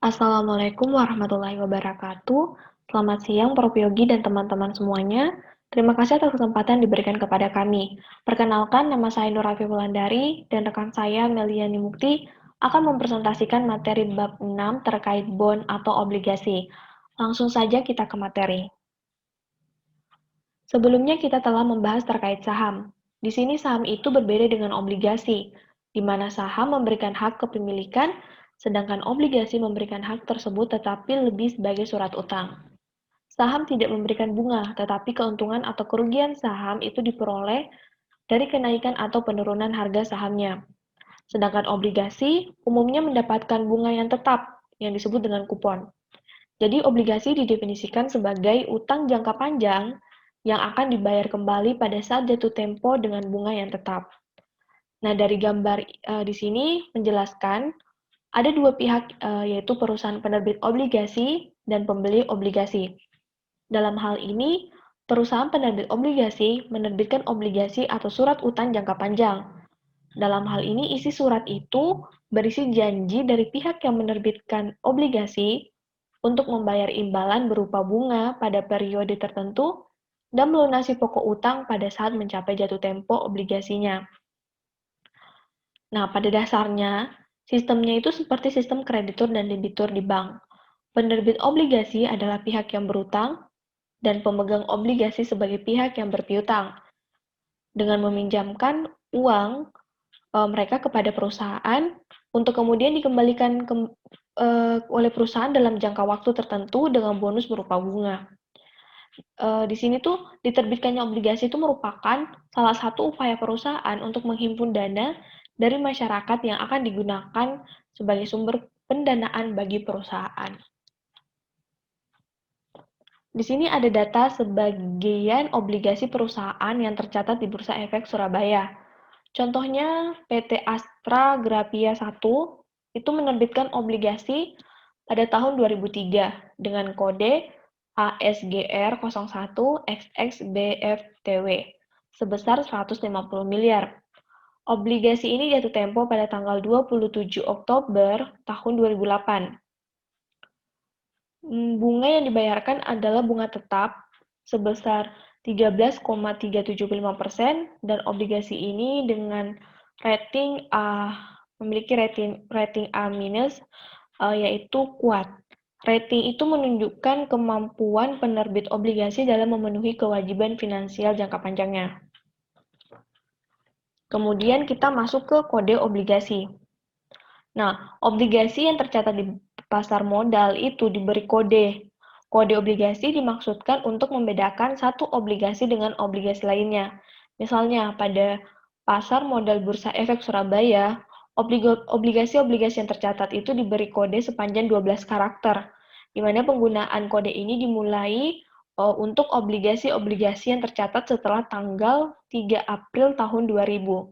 Assalamualaikum warahmatullahi wabarakatuh. Selamat siang, Prof. Yogi dan teman-teman semuanya. Terima kasih atas kesempatan diberikan kepada kami. Perkenalkan, nama saya Nur Afi Wulandari dan rekan saya Meliani Mukti akan mempresentasikan materi bab 6 terkait bond atau obligasi. Langsung saja kita ke materi. Sebelumnya kita telah membahas terkait saham. Di sini saham itu berbeda dengan obligasi, di mana saham memberikan hak kepemilikan, sedangkan obligasi memberikan hak tersebut tetapi lebih sebagai surat utang. Saham tidak memberikan bunga, tetapi keuntungan atau kerugian saham itu diperoleh dari kenaikan atau penurunan harga sahamnya. Sedangkan obligasi umumnya mendapatkan bunga yang tetap, yang disebut dengan kupon. Jadi obligasi didefinisikan sebagai utang jangka panjang yang akan dibayar kembali pada saat jatuh tempo dengan bunga yang tetap. Nah, dari gambar di sini menjelaskan ada dua pihak, yaitu perusahaan penerbit obligasi dan pembeli obligasi. Dalam hal ini, perusahaan penerbit obligasi menerbitkan obligasi atau surat utang jangka panjang. Dalam hal ini, isi surat itu berisi janji dari pihak yang menerbitkan obligasi untuk membayar imbalan berupa bunga pada periode tertentu dan melunasi pokok utang pada saat mencapai jatuh tempo obligasinya. Nah, pada dasarnya, sistemnya itu seperti sistem kreditur dan debitur di bank. Penerbit obligasi adalah pihak yang berutang dan pemegang obligasi sebagai pihak yang berpiutang. Dengan meminjamkan uang mereka kepada perusahaan untuk kemudian dikembalikan oleh perusahaan dalam jangka waktu tertentu dengan bonus berupa bunga. Di sini tuh diterbitkannya obligasi itu merupakan salah satu upaya perusahaan untuk menghimpun dana dari masyarakat yang akan digunakan sebagai sumber pendanaan bagi perusahaan. Di sini ada data sebagian obligasi perusahaan yang tercatat di Bursa Efek Surabaya. Contohnya PT Astra Grafia 1 itu menerbitkan obligasi pada tahun 2003 dengan kode ASGR 01 XXBFTW sebesar 150 miliar. Obligasi ini jatuh tempo pada tanggal 27 Oktober tahun 2008. Bunga yang dibayarkan adalah bunga tetap sebesar 13,375% dan obligasi ini dengan rating A, memiliki rating A minus, yaitu kuat. Rating itu menunjukkan kemampuan penerbit obligasi dalam memenuhi kewajiban finansial jangka panjangnya. Kemudian kita masuk ke kode obligasi. Nah, obligasi yang tercatat di pasar modal itu diberi kode. Kode obligasi dimaksudkan untuk membedakan satu obligasi dengan obligasi lainnya. Misalnya, pada pasar modal Bursa Efek Surabaya, obligasi-obligasi yang tercatat itu diberi kode sepanjang 12 karakter, di mana penggunaan kode ini dimulai untuk obligasi-obligasi yang tercatat setelah tanggal 3 April tahun 2000.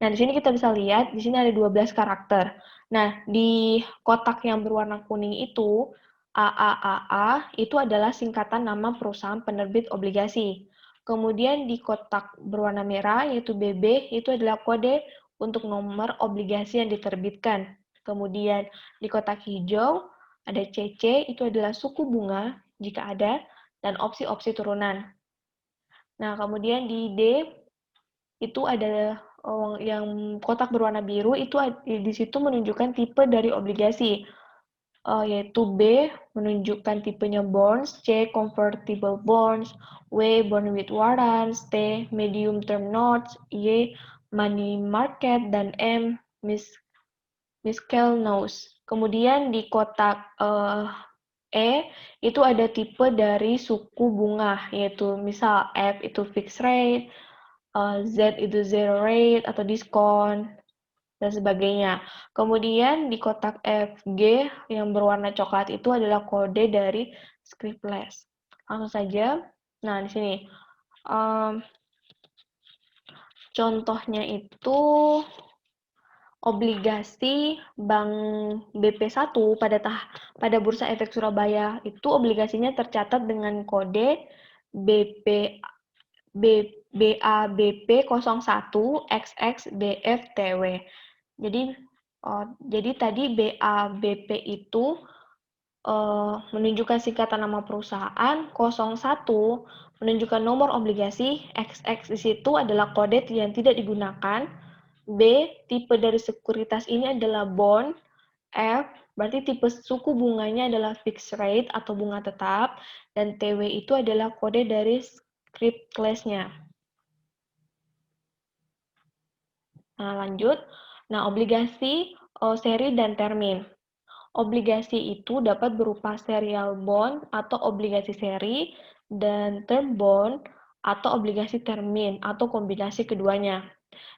Nah, di sini kita bisa lihat, di sini ada 12 karakter. Nah, di kotak yang berwarna kuning itu, AAAA, itu adalah singkatan nama perusahaan penerbit obligasi. Kemudian di kotak berwarna merah, yaitu BB, itu adalah kode untuk nomor obligasi yang diterbitkan. Kemudian di kotak hijau, ada CC, itu adalah suku bunga, jika ada, dan opsi-opsi turunan. Nah, kemudian di D, itu ada yang kotak berwarna biru itu di situ menunjukkan tipe dari obligasi, yaitu B menunjukkan tipenya bonds, C convertible bonds, W bond with warrants, T medium term notes, Y money market, dan M miscellaneous notes. Kemudian di kotak E itu ada tipe dari suku bunga, yaitu misal F itu fixed rate, Z itu zero rate atau diskon, dan sebagainya. Kemudian di kotak FG yang berwarna coklat itu adalah kode dari scriptless. Langsung saja. Nah, di sini contohnya itu obligasi Bank BP1 pada Bursa Efek Surabaya itu obligasinya tercatat dengan kode BP BABP 01 XXBFTW. Jadi Jadi tadi BABP itu menunjukkan singkatan nama perusahaan, 01 menunjukkan nomor obligasi, XX di situ adalah kode yang tidak digunakan, B tipe dari sekuritas ini adalah bond, F berarti tipe suku bunganya adalah fixed rate atau bunga tetap, dan TW itu adalah kode dari script class-nya. Nah, lanjut. Nah, obligasi, seri dan termin. Obligasi itu dapat berupa serial bond atau obligasi seri dan term bond atau obligasi termin atau kombinasi keduanya.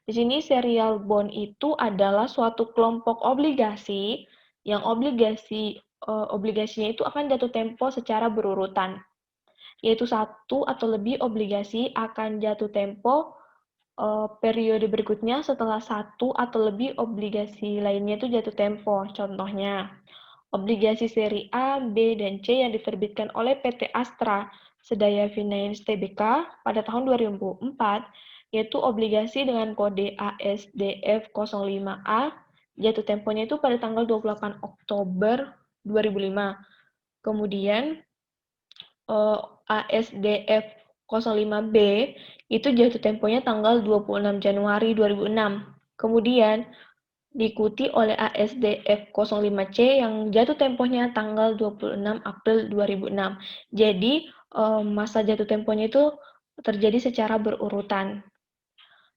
Di sini serial bond itu adalah suatu kelompok obligasi yang obligasinya itu akan jatuh tempo secara berurutan, yaitu satu atau lebih obligasi akan jatuh tempo periode berikutnya setelah satu atau lebih obligasi lainnya itu jatuh tempo. Contohnya, obligasi seri A, B, dan C yang diterbitkan oleh PT Astra Sedaya Finance Tbk pada tahun 2004, yaitu obligasi dengan kode ASDF 05A, jatuh temponya itu pada tanggal 28 Oktober 2005. Kemudian ASDF 05B itu jatuh temponya tanggal 26 Januari 2006. Kemudian diikuti oleh ASDF 05C yang jatuh temponya tanggal 26 April 2006. Jadi, masa jatuh temponya itu terjadi secara berurutan.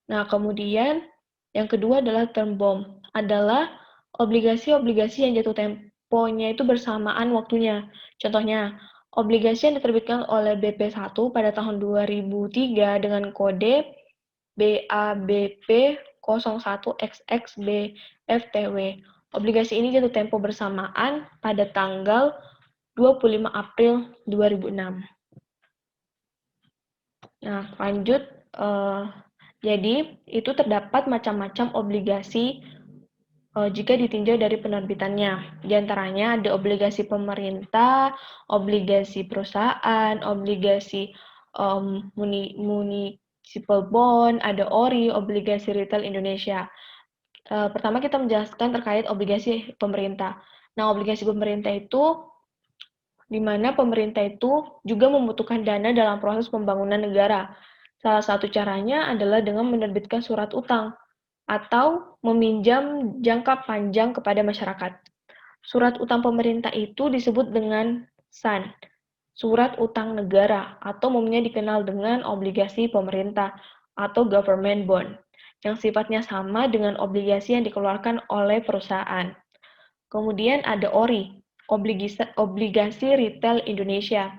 Nah, kemudian yang kedua adalah term bond, adalah obligasi-obligasi yang jatuh temponya itu bersamaan waktunya. Contohnya, obligasi yang diterbitkan oleh BP1 pada tahun 2003 dengan kode BABP 01XXBFTW. Obligasi ini jatuh tempo bersamaan pada tanggal 25 April 2006. Nah, lanjut. Jadi, itu terdapat macam-macam obligasi jika ditinjau dari penerbitannya. Di antaranya ada obligasi pemerintah, obligasi perusahaan, obligasi municipal bond, ada ORI, obligasi retail Indonesia. Pertama kita menjelaskan terkait obligasi pemerintah. Nah, obligasi pemerintah itu di mana pemerintah itu juga membutuhkan dana dalam proses pembangunan negara. Salah satu caranya adalah dengan menerbitkan surat utang atau meminjam jangka panjang kepada masyarakat. Surat utang pemerintah itu disebut dengan SUN, surat utang negara, atau umumnya dikenal dengan obligasi pemerintah atau government bond, yang sifatnya sama dengan obligasi yang dikeluarkan oleh perusahaan. Kemudian ada ORI, obligasi retail Indonesia.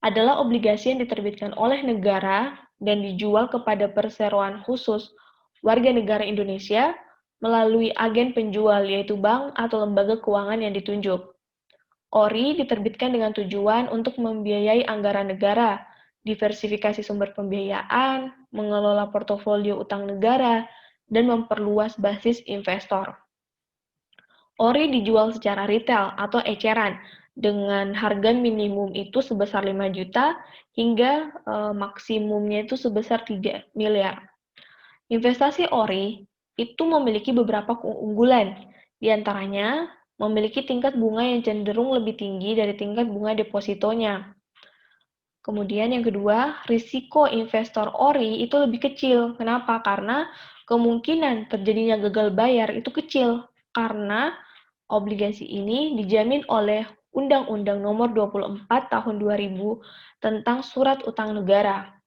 Adalah obligasi yang diterbitkan oleh negara dan dijual kepada perseroan khusus warga negara Indonesia melalui agen penjual, yaitu bank atau lembaga keuangan yang ditunjuk. ORI diterbitkan dengan tujuan untuk membiayai anggaran negara, diversifikasi sumber pembiayaan, mengelola portofolio utang negara, dan memperluas basis investor. ORI dijual secara retail atau eceran dengan harga minimum itu sebesar 5 juta hingga maksimumnya itu sebesar 3 miliar. Investasi ORI itu memiliki beberapa keunggulan, di antaranya memiliki tingkat bunga yang cenderung lebih tinggi dari tingkat bunga depositonya. Kemudian yang kedua, risiko investor ORI itu lebih kecil. Kenapa? Karena kemungkinan terjadinya gagal bayar itu kecil, karena obligasi ini dijamin oleh Undang-Undang Nomor 24 Tahun 2000 tentang Surat Utang Negara.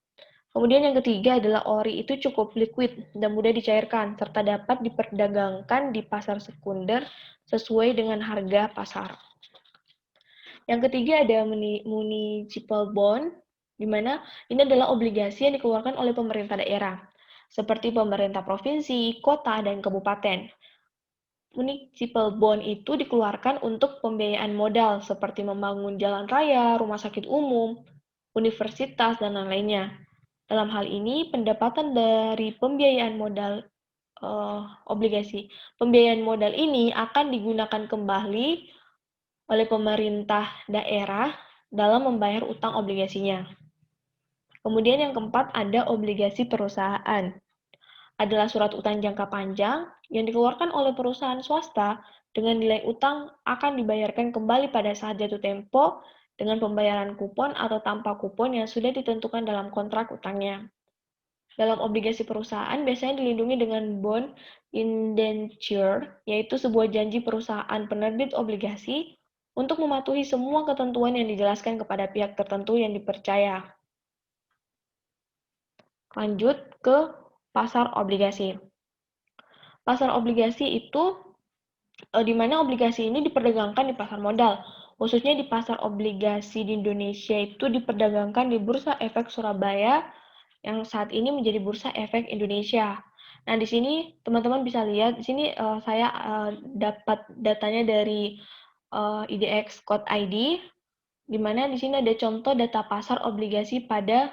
Kemudian yang ketiga adalah ORI itu cukup liquid dan mudah dicairkan, serta dapat diperdagangkan di pasar sekunder sesuai dengan harga pasar. Yang ketiga ada municipal bond, di mana ini adalah obligasi yang dikeluarkan oleh pemerintah daerah, seperti pemerintah provinsi, kota, dan kabupaten. Municipal bond itu dikeluarkan untuk pembiayaan modal seperti membangun jalan raya, rumah sakit umum, universitas, dan lain-lainnya. Dalam hal ini, pendapatan dari pembiayaan modal obligasi. Pembiayaan modal ini akan digunakan kembali oleh pemerintah daerah dalam membayar utang obligasinya. Kemudian yang keempat ada obligasi perusahaan. adalah surat utang jangka panjang yang dikeluarkan oleh perusahaan swasta dengan nilai utang akan dibayarkan kembali pada saat jatuh tempo dengan pembayaran kupon atau tanpa kupon yang sudah ditentukan dalam kontrak utangnya. Dalam obligasi perusahaan biasanya dilindungi dengan bond indenture, yaitu sebuah janji perusahaan penerbit obligasi untuk mematuhi semua ketentuan yang dijelaskan kepada pihak tertentu yang dipercaya. Lanjut ke pasar obligasi. Pasar obligasi itu di mana obligasi ini diperdagangkan di pasar modal. Khususnya di pasar obligasi di Indonesia itu diperdagangkan di Bursa Efek Surabaya yang saat ini menjadi Bursa Efek Indonesia. Nah, di sini teman-teman bisa lihat, di sini saya dapat datanya dari IDX Code ID, di mana di sini ada contoh data pasar obligasi pada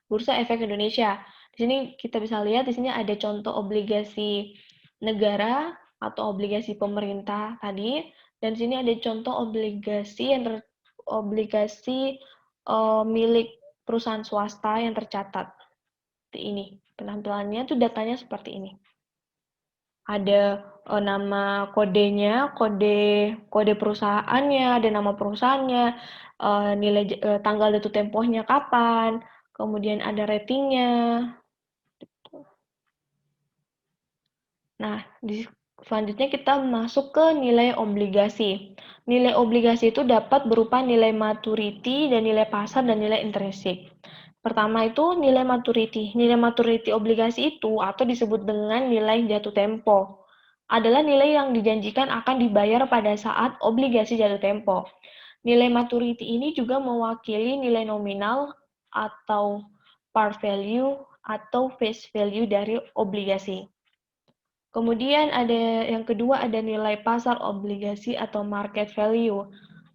Bursa Efek Indonesia. Di sini kita bisa lihat, di sini ada contoh obligasi negara atau obligasi pemerintah tadi, dan di sini ada contoh obligasi milik perusahaan swasta yang tercatat. Seperti ini. Penampilannya tuh datanya seperti ini. Ada nama kodenya, kode perusahaannya, ada nama perusahaannya, nilai tanggal jatuh tempohnya kapan, kemudian ada ratingnya. Nah, selanjutnya kita masuk ke nilai obligasi. Nilai obligasi itu dapat berupa nilai maturity dan nilai pasar dan nilai intrinsik. Pertama itu nilai maturity. Nilai maturity obligasi itu atau disebut dengan nilai jatuh tempo adalah nilai yang dijanjikan akan dibayar pada saat obligasi jatuh tempo. Nilai maturity ini juga mewakili nilai nominal atau par value atau face value dari obligasi. Kemudian ada yang kedua ada nilai pasar obligasi atau market value.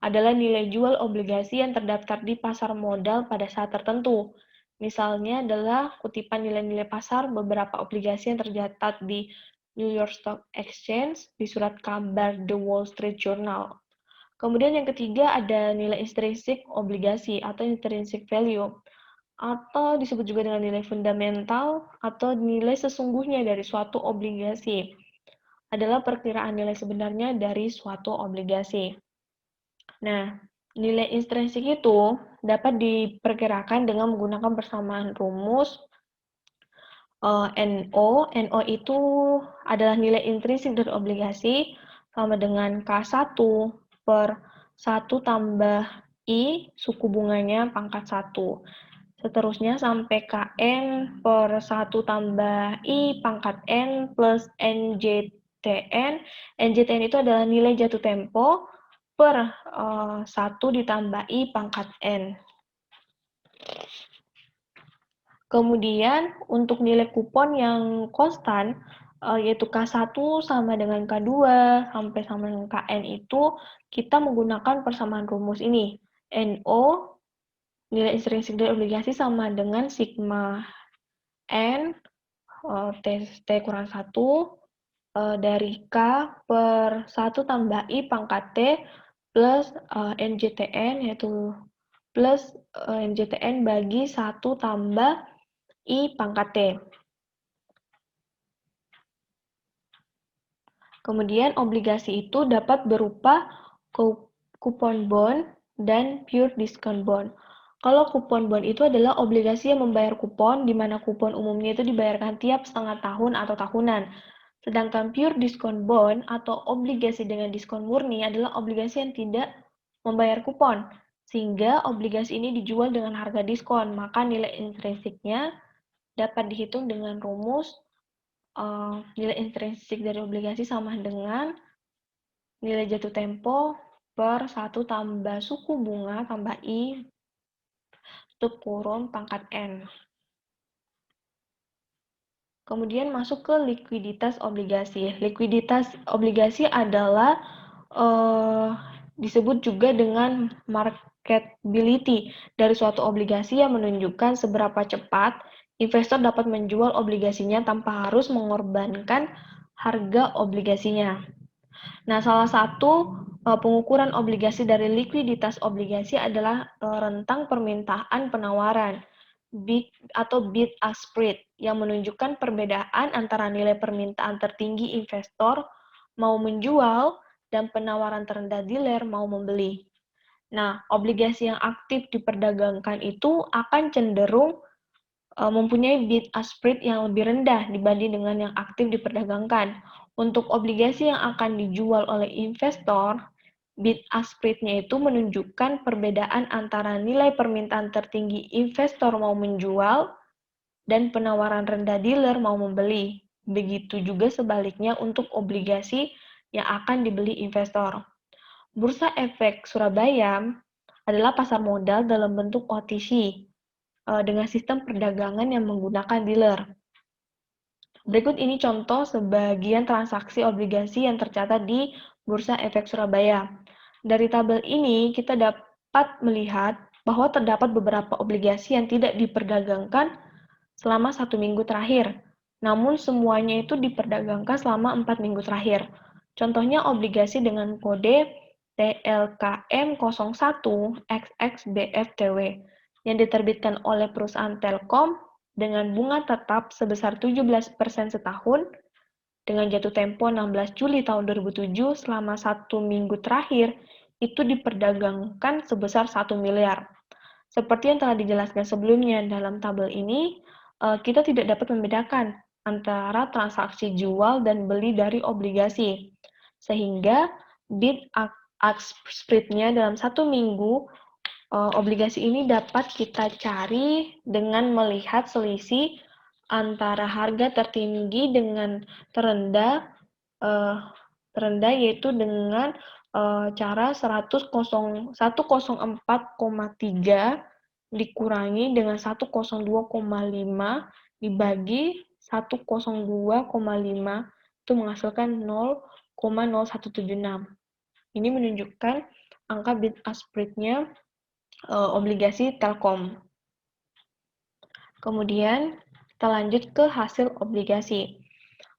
Adalah nilai jual obligasi yang terdaftar di pasar modal pada saat tertentu. Misalnya adalah kutipan nilai-nilai pasar beberapa obligasi yang tercatat di New York Stock Exchange, di surat kabar The Wall Street Journal. Kemudian yang ketiga ada nilai intrinsik obligasi atau intrinsic value, atau disebut juga dengan nilai fundamental atau nilai sesungguhnya dari suatu obligasi. Adalah perkiraan nilai sebenarnya dari suatu obligasi. Nah, nilai intrinsik itu dapat diperkirakan dengan menggunakan persamaan rumus NO. NO itu adalah nilai intrinsik dari obligasi sama dengan K1 per 1 tambah I suku bunganya pangkat 1. Seterusnya sampai Kn per 1 tambah I pangkat N plus NJTN. NJTN itu adalah nilai jatuh tempo per 1 ditambah I pangkat N. Kemudian untuk nilai kupon yang konstan, yaitu K1 sama dengan K2 sampai sama dengan Kn itu, kita menggunakan persamaan rumus ini. NO, nilai intrinsik dari obligasi sama dengan sigma N, T kurang 1, dari K per 1 tambah I pangkat T plus NJTN, yaitu plus NJTN bagi 1 tambah I pangkat T. Kemudian obligasi itu dapat berupa kupon bond dan pure discount bond. Kalau kupon bond itu adalah obligasi yang membayar kupon, di mana kupon umumnya itu dibayarkan tiap setengah tahun atau tahunan. Sedangkan pure discount bond atau obligasi dengan diskon murni adalah obligasi yang tidak membayar kupon, sehingga obligasi ini dijual dengan harga diskon, maka nilai intrinsiknya dapat dihitung dengan rumus nilai intrinsik dari obligasi sama dengan nilai jatuh tempo per 1 tambah suku bunga tambah I tutup kurung pangkat N. Kemudian masuk ke likuiditas obligasi. Likuiditas obligasi adalah disebut juga dengan marketability dari suatu obligasi yang menunjukkan seberapa cepat investor dapat menjual obligasinya tanpa harus mengorbankan harga obligasinya. Nah, salah satu pengukuran obligasi dari likuiditas obligasi adalah rentang permintaan penawaran. bid-ask spread yang menunjukkan perbedaan antara nilai permintaan tertinggi investor mau menjual dan penawaran terendah dealer mau membeli. Nah, obligasi yang aktif diperdagangkan itu akan cenderung mempunyai bid-ask spread yang lebih rendah dibanding dengan yang aktif diperdagangkan. Untuk obligasi yang akan dijual oleh investor, bid-ask spread-nya itu menunjukkan perbedaan antara nilai permintaan tertinggi investor mau menjual dan penawaran rendah dealer mau membeli. Begitu juga sebaliknya untuk obligasi yang akan dibeli investor. Bursa Efek Surabaya adalah pasar modal dalam bentuk OTC dengan sistem perdagangan yang menggunakan dealer. Berikut ini contoh sebagian transaksi obligasi yang tercatat di Bursa Efek Surabaya. Dari tabel ini, kita dapat melihat bahwa terdapat beberapa obligasi yang tidak diperdagangkan selama 1 minggu terakhir, namun semuanya itu diperdagangkan selama 4 minggu terakhir. Contohnya obligasi dengan kode TLKM01XXBFTW yang diterbitkan oleh perusahaan Telkom dengan bunga tetap sebesar 17% setahun dengan jatuh tempo 16 Juli tahun 2007 selama 1 minggu terakhir itu diperdagangkan sebesar 1 miliar. Seperti yang telah dijelaskan sebelumnya dalam tabel ini, kita tidak dapat membedakan antara transaksi jual dan beli dari obligasi. Sehingga bid-ask spread-nya dalam 1 minggu obligasi ini dapat kita cari dengan melihat selisih antara harga tertinggi dengan terendah, yaitu dengan cara 104,3 dikurangi dengan 102,5 dibagi 102,5 itu menghasilkan 0,0176. Ini menunjukkan angka bid-ask spread-nya obligasi Telkom. Kemudian kita lanjut ke hasil obligasi.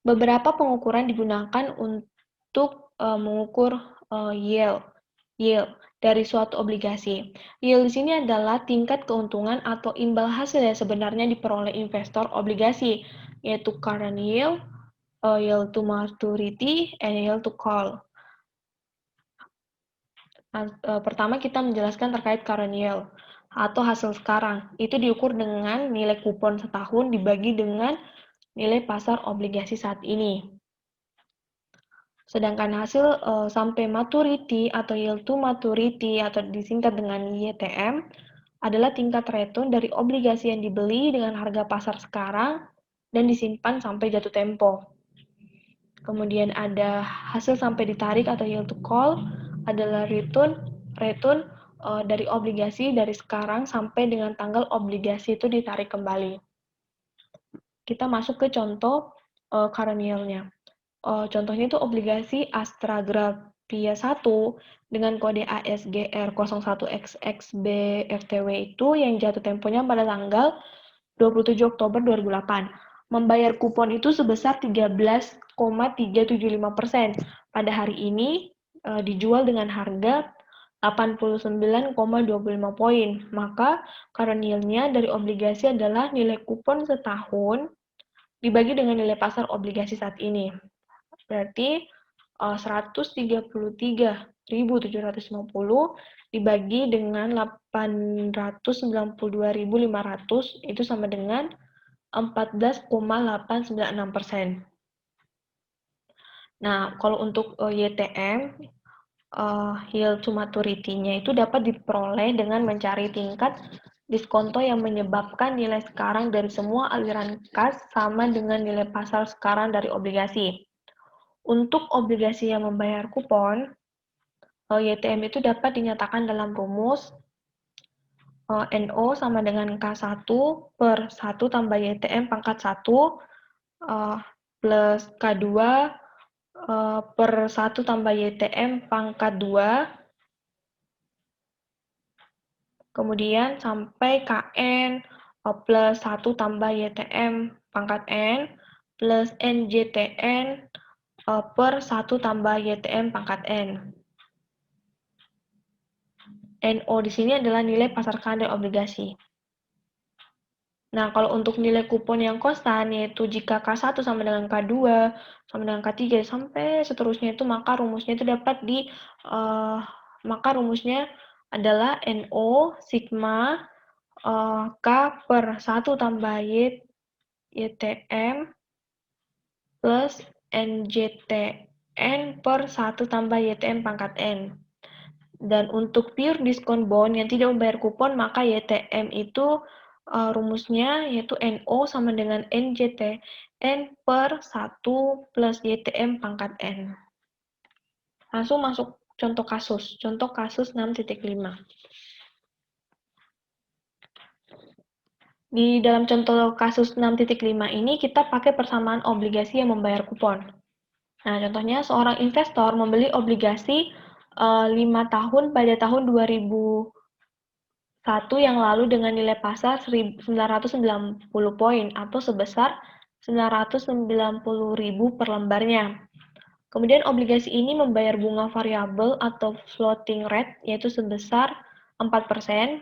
Beberapa pengukuran digunakan untuk mengukur yield dari suatu obligasi. Yield di sini adalah tingkat keuntungan atau imbal hasil yang sebenarnya diperoleh investor obligasi, yaitu current yield, yield to maturity, and yield to call. Pertama kita menjelaskan terkait current yield atau hasil sekarang. Itu diukur dengan nilai kupon setahun dibagi dengan nilai pasar obligasi saat ini. Sedangkan hasil sampai maturity atau yield to maturity atau disingkat dengan YTM adalah tingkat return dari obligasi yang dibeli dengan harga pasar sekarang dan disimpan sampai jatuh tempo. Kemudian ada hasil sampai ditarik atau yield to call adalah return dari obligasi dari sekarang sampai dengan tanggal obligasi itu ditarik kembali. Kita masuk ke contoh current yield-nya. Contohnya itu obligasi Astra Grafia 1 dengan kode ASGR 01XXBFTW itu yang jatuh temponya pada tanggal 27 Oktober 2008. Membayar kupon itu sebesar 13,375%. Pada hari ini dijual dengan harga 89,25 poin. Maka current yield-nya dari obligasi adalah nilai kupon setahun dibagi dengan nilai pasar obligasi saat ini. Berarti 133.750 dibagi dengan 892.500 itu sama dengan 14,896%. Nah, kalau untuk YTM, yield to maturity-nya itu dapat diperoleh dengan mencari tingkat diskonto yang menyebabkan nilai sekarang dari semua aliran kas sama dengan nilai pasar sekarang dari obligasi. Untuk obligasi yang membayar kupon, YTM itu dapat dinyatakan dalam rumus NO sama dengan K1 per 1 tambah YTM pangkat 1 plus K2 per 1 tambah YTM pangkat 2, kemudian sampai KN plus 1 tambah YTM pangkat N plus NJTN per 1 tambah YTM pangkat N. NO di sini adalah nilai pasar kadar obligasi. Nah, kalau untuk nilai kupon yang konstan, yaitu jika K1 sama dengan K2, sama dengan K3, sampai seterusnya itu, maka rumusnya itu dapat maka rumusnya adalah NO sigma K per 1 tambah YTM plus NJTN per 1 tambah YTM pangkat N. Dan untuk pure diskon bond yang tidak membayar kupon, maka YTM itu rumusnya yaitu NO sama dengan NJTN per 1 plus YTM pangkat N. Langsung masuk contoh kasus. Contoh kasus 6.5. Di dalam contoh kasus 6.5 ini, kita pakai persamaan obligasi yang membayar kupon. Nah, contohnya seorang investor membeli obligasi 5 tahun pada tahun 2001 yang lalu dengan nilai pasar 990 poin atau sebesar 990.000 per lembarnya. Kemudian obligasi ini membayar bunga variabel atau floating rate yaitu sebesar 4%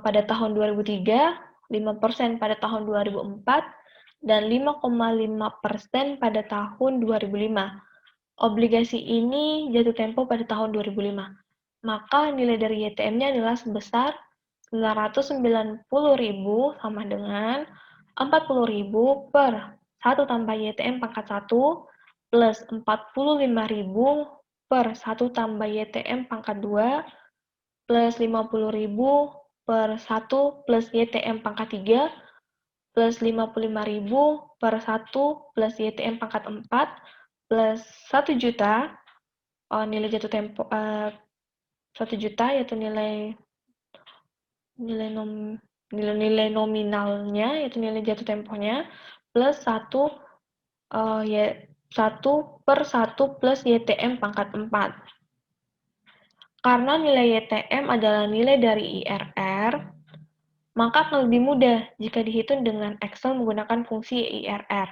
pada tahun 2003, 5% pada tahun 2004, dan 5,5% pada tahun 2005. Obligasi ini jatuh tempo pada tahun 2005. Maka nilai dari YTM-nya adalah sebesar 990.000 sama dengan 40.000 per 1 tambah YTM pangkat 1 plus 45.000 per 1 tambah YTM pangkat 2 plus 50.000 per 1 plus YTM pangkat 3 plus 55.000 per 1 plus YTM pangkat 4 plus 1 juta nilai jatuh tempo 1 juta yaitu nilai nominalnya yaitu nilai jatuh temponya plus 1 per 1 plus YTM pangkat 4. Karena nilai YTM adalah nilai dari IRR, maka akan lebih mudah jika dihitung dengan Excel menggunakan fungsi IRR.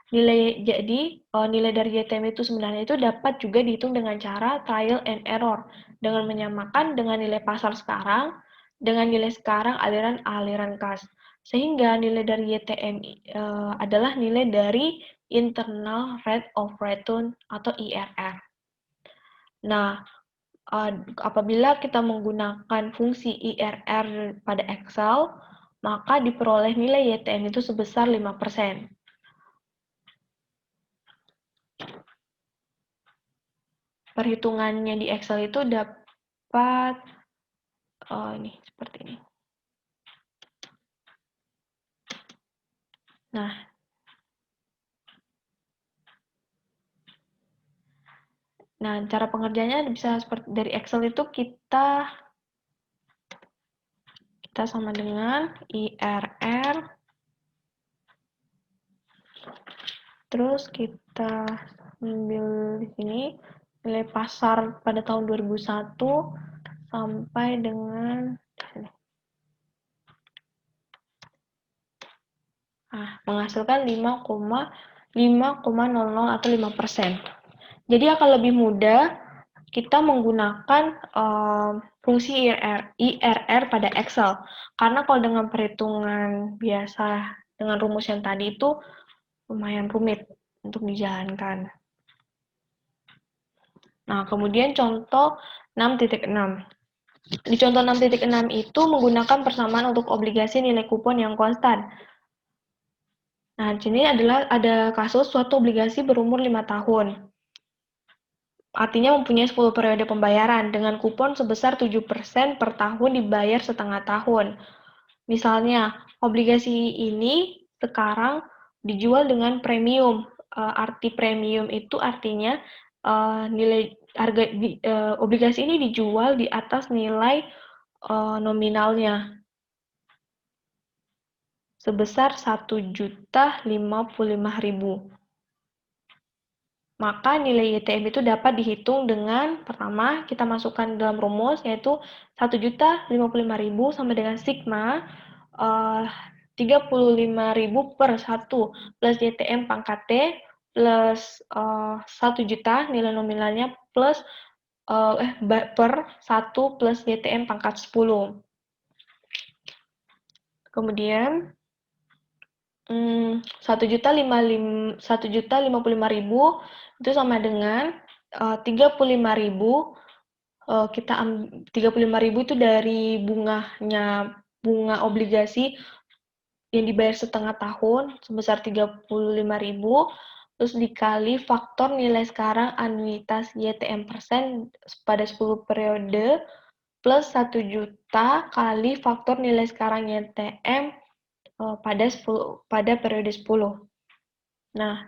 Jadi, nilai dari YTM itu sebenarnya itu dapat juga dihitung dengan cara trial and error, dengan menyamakan dengan nilai pasar sekarang, dengan nilai sekarang aliran kas. Sehingga nilai dari YTM adalah nilai dari internal rate of return atau IRR. Nah, apabila kita menggunakan fungsi IRR pada Excel, maka diperoleh nilai YTM itu sebesar 5%. Perhitungannya di Excel itu dapat ini seperti ini. Nah, cara pengerjaannya bisa seperti dari Excel itu kita sama dengan IRR, terus kita ambil di sini nilai pasar pada tahun 2001 sampai dengan menghasilkan 5,00 atau 5%. Jadi akan lebih mudah kita menggunakan fungsi IRR pada Excel. Karena kalau dengan perhitungan biasa dengan rumus yang tadi itu lumayan rumit untuk dijalankan. Nah, kemudian contoh 6.6. Di contoh 6.6 itu menggunakan persamaan untuk obligasi nilai kupon yang konstan. Nah, di sini ada kasus suatu obligasi berumur 5 tahun. Artinya mempunyai 10 periode pembayaran dengan kupon sebesar 7% per tahun dibayar setengah tahun. Misalnya, obligasi ini sekarang dijual dengan premium. Arti premium itu artinya obligasi ini dijual di atas nilai nominalnya sebesar 1.055.000. Maka nilai YTM itu dapat dihitung dengan pertama kita masukkan dalam rumus yaitu 1.055.000 sama dengan sigma 35.000 per 1 plus YTM pangkat T plus 1 juta nilai nominalnya plus per 1 plus YTM pangkat 10. Kemudian 1.055.000 itu sama dengan 35.000. Kita 35.000 itu dari bunga obligasi yang dibayar setengah tahun sebesar 35.000, terus dikali faktor nilai sekarang anuitas YTM persen pada 10 periode plus 1 juta kali faktor nilai sekarang YTM pada periode 10. Nah,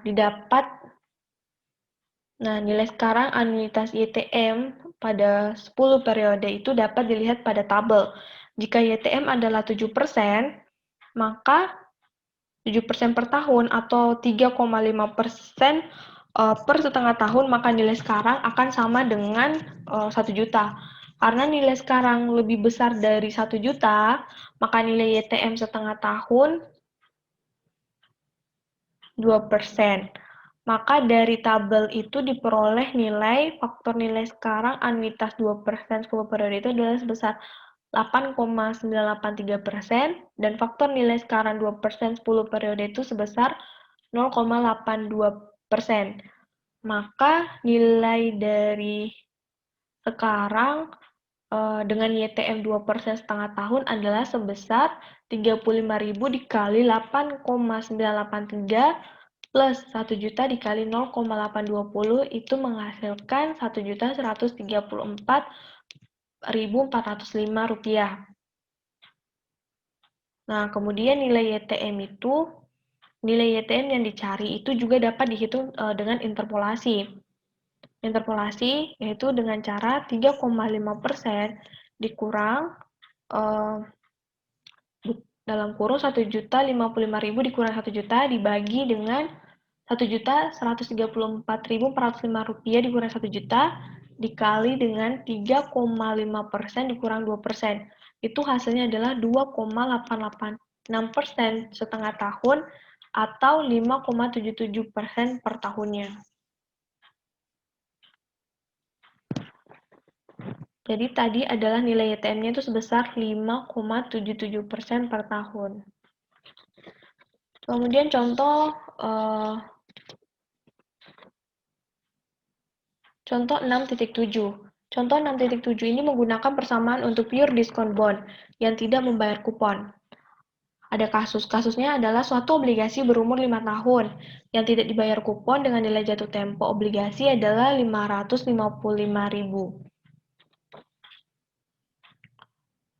nilai sekarang anuitas YTM pada 10 periode itu dapat dilihat pada tabel. Jika YTM adalah 7%, maka 7% per tahun atau 3,5% per setengah tahun, maka nilai sekarang akan sama dengan 1 juta. Karena nilai sekarang lebih besar dari 1 juta, maka nilai YTM setengah tahun 2%. Maka dari tabel itu diperoleh faktor nilai sekarang anuitas 2% 10 periode itu adalah sebesar 8,983% dan faktor nilai sekarang 2% 10 periode itu sebesar 0,82%. Maka nilai dari sekarang dengan YTM 2% setengah tahun adalah sebesar 35.000 dikali 8,983 plus 1 juta dikali 0,820 itu menghasilkan 1.134.405 rupiah. Nah, kemudian nilai YTM yang dicari itu juga dapat dihitung dengan interpolasi. Interpolasi yaitu dengan cara 3,5% dikurang dalam kurung 1.055.000 dikurang 1 juta dibagi dengan 1.134.405 rupiah dikurang 1 juta dikali dengan 3,5% dikurang 2%. Itu hasilnya adalah 2,886% setengah tahun atau 5,77% per tahunnya. Jadi tadi adalah nilai YTM-nya itu sebesar 5,77% per tahun. Kemudian contoh 6.7. Contoh 6.7 ini menggunakan persamaan untuk pure discount bond yang tidak membayar kupon. Ada kasusnya adalah suatu obligasi berumur 5 tahun yang tidak dibayar kupon dengan nilai jatuh tempo obligasi adalah 555.000.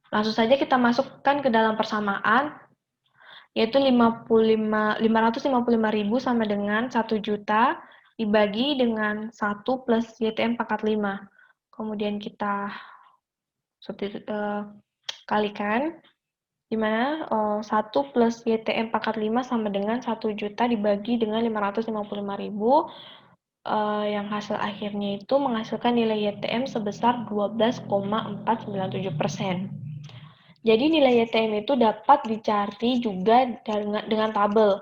Langsung saja kita masukkan ke dalam persamaan, yaitu 555.000 sama dengan 1 juta dibagi dengan 1 plus YTM pangkat 5. Kemudian kita kalikan, di mana 1 plus YTM pangkat 5 sama dengan 1 juta dibagi dengan 555.000, yang hasil akhirnya itu menghasilkan nilai YTM sebesar 12,497%. Jadi nilai YTM itu dapat dicari juga dengan tabel.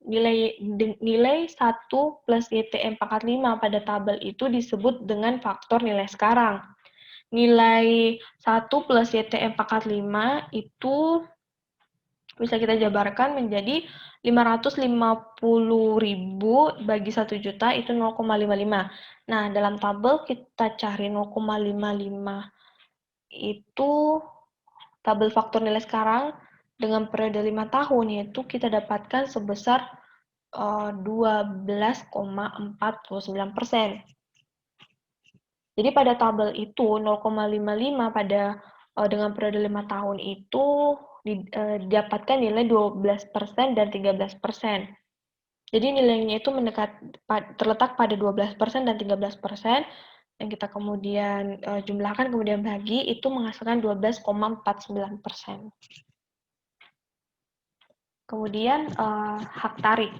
Nilai 1 plus YTM pangkat 5 pada tabel itu disebut dengan faktor nilai sekarang. Nilai 1 plus YTM pangkat 5 itu bisa kita jabarkan menjadi 550.000 bagi 1 juta itu 0,55. Nah, dalam tabel kita cari 0,55 itu tabel faktor nilai sekarang dengan periode 5 tahun, yaitu kita dapatkan sebesar 12,49%. Jadi pada tabel itu 0,55 pada dengan periode 5 tahun itu didapatkan nilai 12% dan 13%. Jadi nilainya itu terletak pada 12% dan 13%, yang kita kemudian jumlahkan kemudian bagi itu menghasilkan 12,49%. Kemudian hak tarik.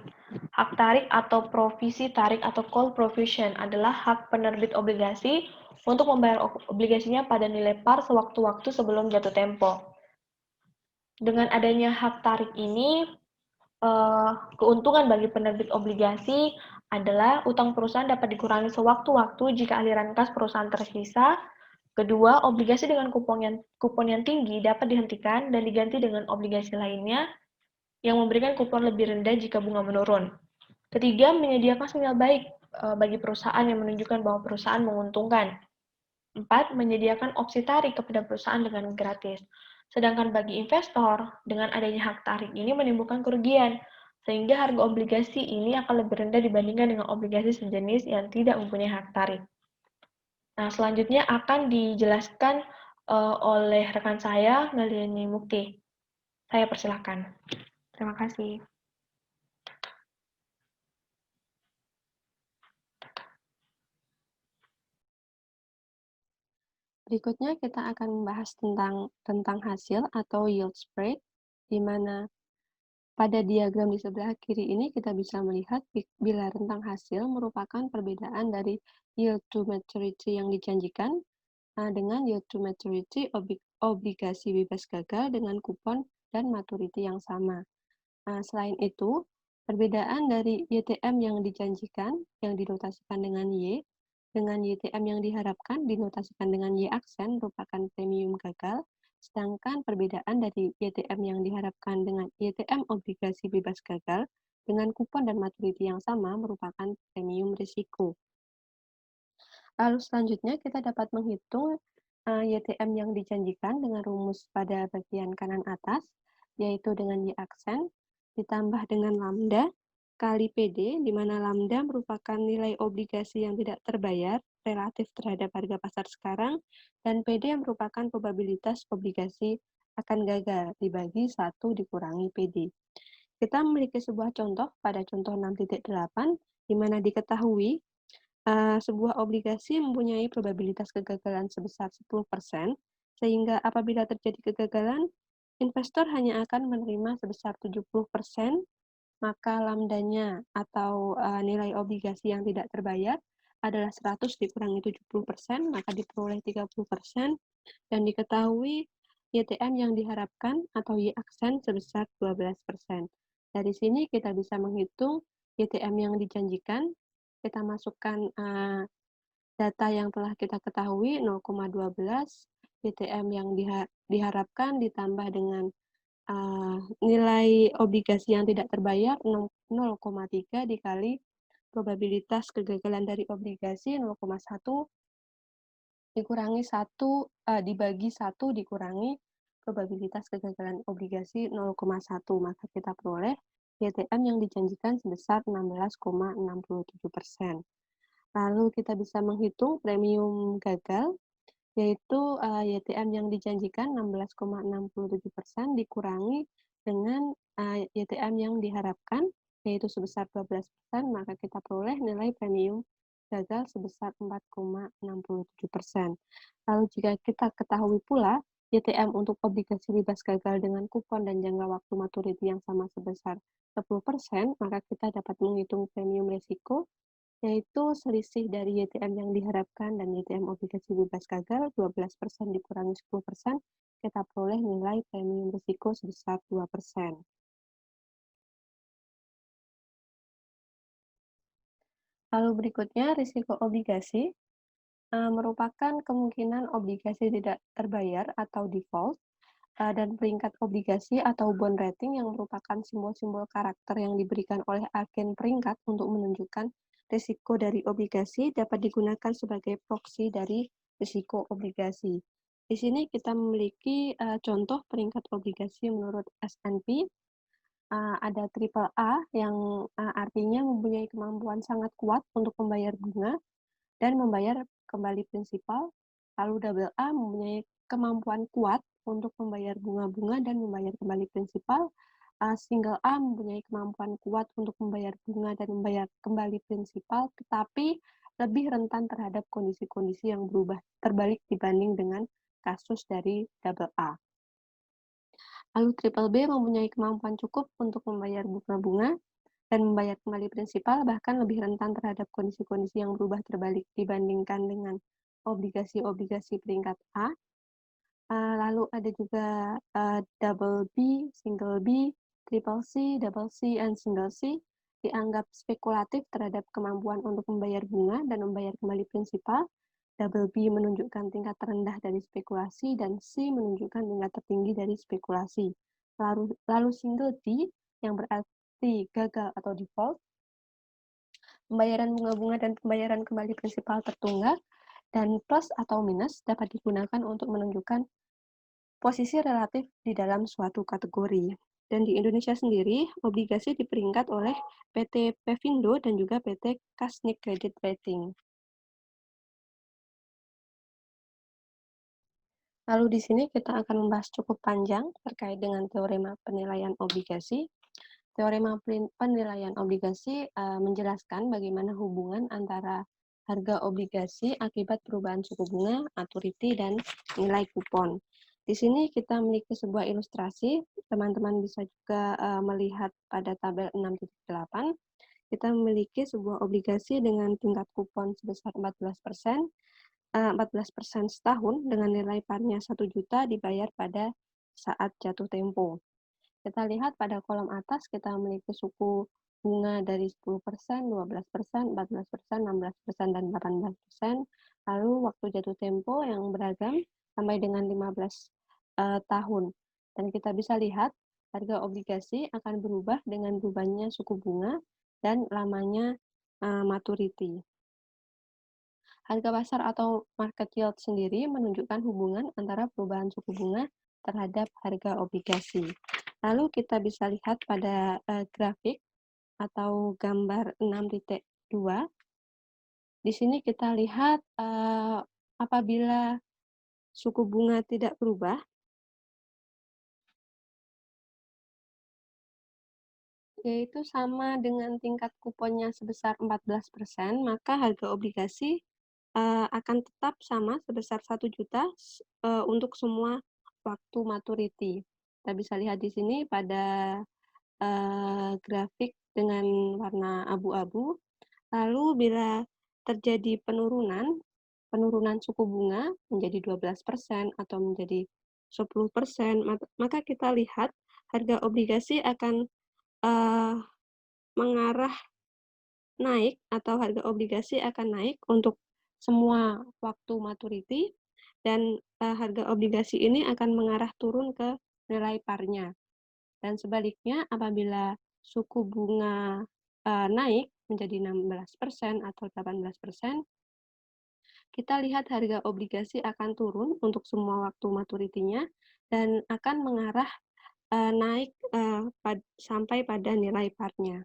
Hak tarik atau provisi tarik atau call provision adalah hak penerbit obligasi untuk membayar obligasinya pada nilai par sewaktu-waktu sebelum jatuh tempo. Dengan adanya hak tarik ini, keuntungan bagi penerbit obligasi adalah utang perusahaan dapat dikurangi sewaktu-waktu jika aliran kas perusahaan tersisa Kedua, obligasi dengan kupon yang tinggi dapat dihentikan dan diganti dengan obligasi lainnya yang memberikan kupon lebih rendah jika bunga menurun. Ketiga, menyediakan sinyal baik bagi perusahaan yang menunjukkan bahwa perusahaan menguntungkan. 4. Menyediakan opsi tarik kepada perusahaan dengan gratis. Sedangkan bagi investor, dengan adanya hak tarik ini menimbulkan kerugian, sehingga harga obligasi ini akan lebih rendah dibandingkan dengan obligasi sejenis yang tidak mempunyai hak tarik. Nah, selanjutnya akan dijelaskan oleh rekan saya, Meliani Mukti. Saya persilahkan. Terima kasih. Berikutnya kita akan membahas tentang rentang hasil atau yield spread, di mana pada diagram di sebelah kiri ini kita bisa melihat bila rentang hasil merupakan perbedaan dari yield to maturity yang dijanjikan dengan yield to maturity obligasi bebas gagal dengan kupon dan maturity yang sama. Selain itu, perbedaan dari YTM yang dijanjikan yang dinotasikan dengan Y dengan YTM yang diharapkan dinotasikan dengan Y aksen merupakan premium gagal, sedangkan perbedaan dari YTM yang diharapkan dengan YTM obligasi bebas gagal dengan kupon dan maturity yang sama merupakan premium risiko. Lalu selanjutnya kita dapat menghitung YTM yang dijanjikan dengan rumus pada bagian kanan atas, yaitu dengan Y aksen ditambah dengan lambda kali PD, di mana lambda merupakan nilai obligasi yang tidak terbayar relatif terhadap harga pasar sekarang, dan PD merupakan probabilitas obligasi akan gagal dibagi 1 dikurangi PD. Kita memiliki sebuah contoh pada contoh 6.8, di mana diketahui sebuah obligasi mempunyai probabilitas kegagalan sebesar 10%, sehingga apabila terjadi kegagalan, investor hanya akan menerima sebesar 70%, maka lambdanya atau nilai obligasi yang tidak terbayar adalah 100 dikurangi 70%, maka diperoleh 30%, dan diketahui YTM yang diharapkan atau Y aksen sebesar 12%. Dari sini kita bisa menghitung YTM yang dijanjikan, kita masukkan data yang telah kita ketahui 0,12, YTM yang diharapkan ditambah dengan nilai obligasi yang tidak terbayar 0,3 dikali probabilitas kegagalan dari obligasi 0,1 dikurangi 1 dibagi 1 dikurangi probabilitas kegagalan obligasi 0,1, maka kita peroleh YTM yang dijanjikan sebesar 16,67%. Lalu kita bisa menghitung premium gagal, yaitu YTM yang dijanjikan 16,67% dikurangi dengan YTM yang diharapkan, yaitu sebesar 12%, maka kita peroleh nilai premium gagal sebesar 4,67%. Lalu jika kita ketahui pula YTM untuk obligasi bebas gagal dengan kupon dan jangka waktu maturity yang sama sebesar 10%, maka kita dapat menghitung premium risiko, yaitu selisih dari YTM yang diharapkan dan YTM obligasi bebas gagal 12% dikurangi 10%, kita peroleh nilai premium risiko sebesar 2%. Lalu berikutnya, risiko obligasi merupakan kemungkinan obligasi tidak terbayar atau default, dan peringkat obligasi atau bond rating yang merupakan simbol-simbol karakter yang diberikan oleh agen peringkat untuk menunjukkan risiko dari obligasi dapat digunakan sebagai proksi dari risiko obligasi. Di sini kita memiliki contoh peringkat obligasi menurut S&P. Ada triple A yang artinya mempunyai kemampuan sangat kuat untuk membayar bunga dan membayar kembali prinsipal. Lalu double A mempunyai kemampuan kuat untuk membayar bunga-bunga dan membayar kembali prinsipal. Single A mempunyai kemampuan kuat untuk membayar bunga dan membayar kembali prinsipal, tetapi lebih rentan terhadap kondisi-kondisi yang berubah terbalik dibanding dengan kasus dari double A. Lalu triple B mempunyai kemampuan cukup untuk membayar bunga-bunga dan membayar kembali prinsipal, bahkan lebih rentan terhadap kondisi-kondisi yang berubah terbalik dibandingkan dengan obligasi-obligasi peringkat A. Lalu ada juga double B, single B, triple C, double C, and single C dianggap spekulatif terhadap kemampuan untuk membayar bunga dan membayar kembali prinsipal, double B menunjukkan tingkat terendah dari spekulasi, dan C menunjukkan tingkat tertinggi dari spekulasi. Lalu single D yang berarti gagal atau default, pembayaran bunga-bunga dan pembayaran kembali prinsipal tertunggak, dan plus atau minus dapat digunakan untuk menunjukkan posisi relatif di dalam suatu kategori. Dan di Indonesia sendiri, obligasi diperingkat oleh PT Pevindo dan juga PT Kasnik Credit Rating. Lalu di sini kita akan membahas cukup panjang terkait dengan teorema penilaian obligasi. Teorema penilaian obligasi menjelaskan bagaimana hubungan antara harga obligasi akibat perubahan suku bunga, maturity, dan nilai kupon. Di sini kita memiliki sebuah ilustrasi, teman-teman bisa juga melihat pada tabel 6.8. Kita memiliki sebuah obligasi dengan tingkat kupon sebesar 14%, 14% setahun dengan nilai parnya 1 juta dibayar pada saat jatuh tempo. Kita lihat pada kolom atas kita memiliki suku bunga dari 10%, 12%, 14%, 16%, dan 18%. Lalu waktu jatuh tempo yang beragam sampai dengan 15 tahun. Dan kita bisa lihat harga obligasi akan berubah dengan berubahnya suku bunga dan lamanya maturity. Harga pasar atau market yield sendiri menunjukkan hubungan antara perubahan suku bunga terhadap harga obligasi. Lalu kita bisa lihat pada grafik atau gambar 6.2. Di sini kita lihat apabila suku bunga tidak berubah, yaitu sama dengan tingkat kuponnya sebesar 14%, maka harga obligasi akan tetap sama sebesar 1 juta untuk semua waktu maturity. Kita bisa lihat di sini pada grafik dengan warna abu-abu. Lalu bila terjadi penurunan suku bunga menjadi 12% atau menjadi 10%, maka kita lihat harga obligasi akan mengarah naik atau harga obligasi akan naik untuk semua waktu maturity, dan harga obligasi ini akan mengarah turun ke nilai parnya. Dan sebaliknya apabila suku bunga naik menjadi 16% atau 18%, kita lihat harga obligasi akan turun untuk semua waktu maturity-nya dan akan mengarah naik sampai pada nilai parnya.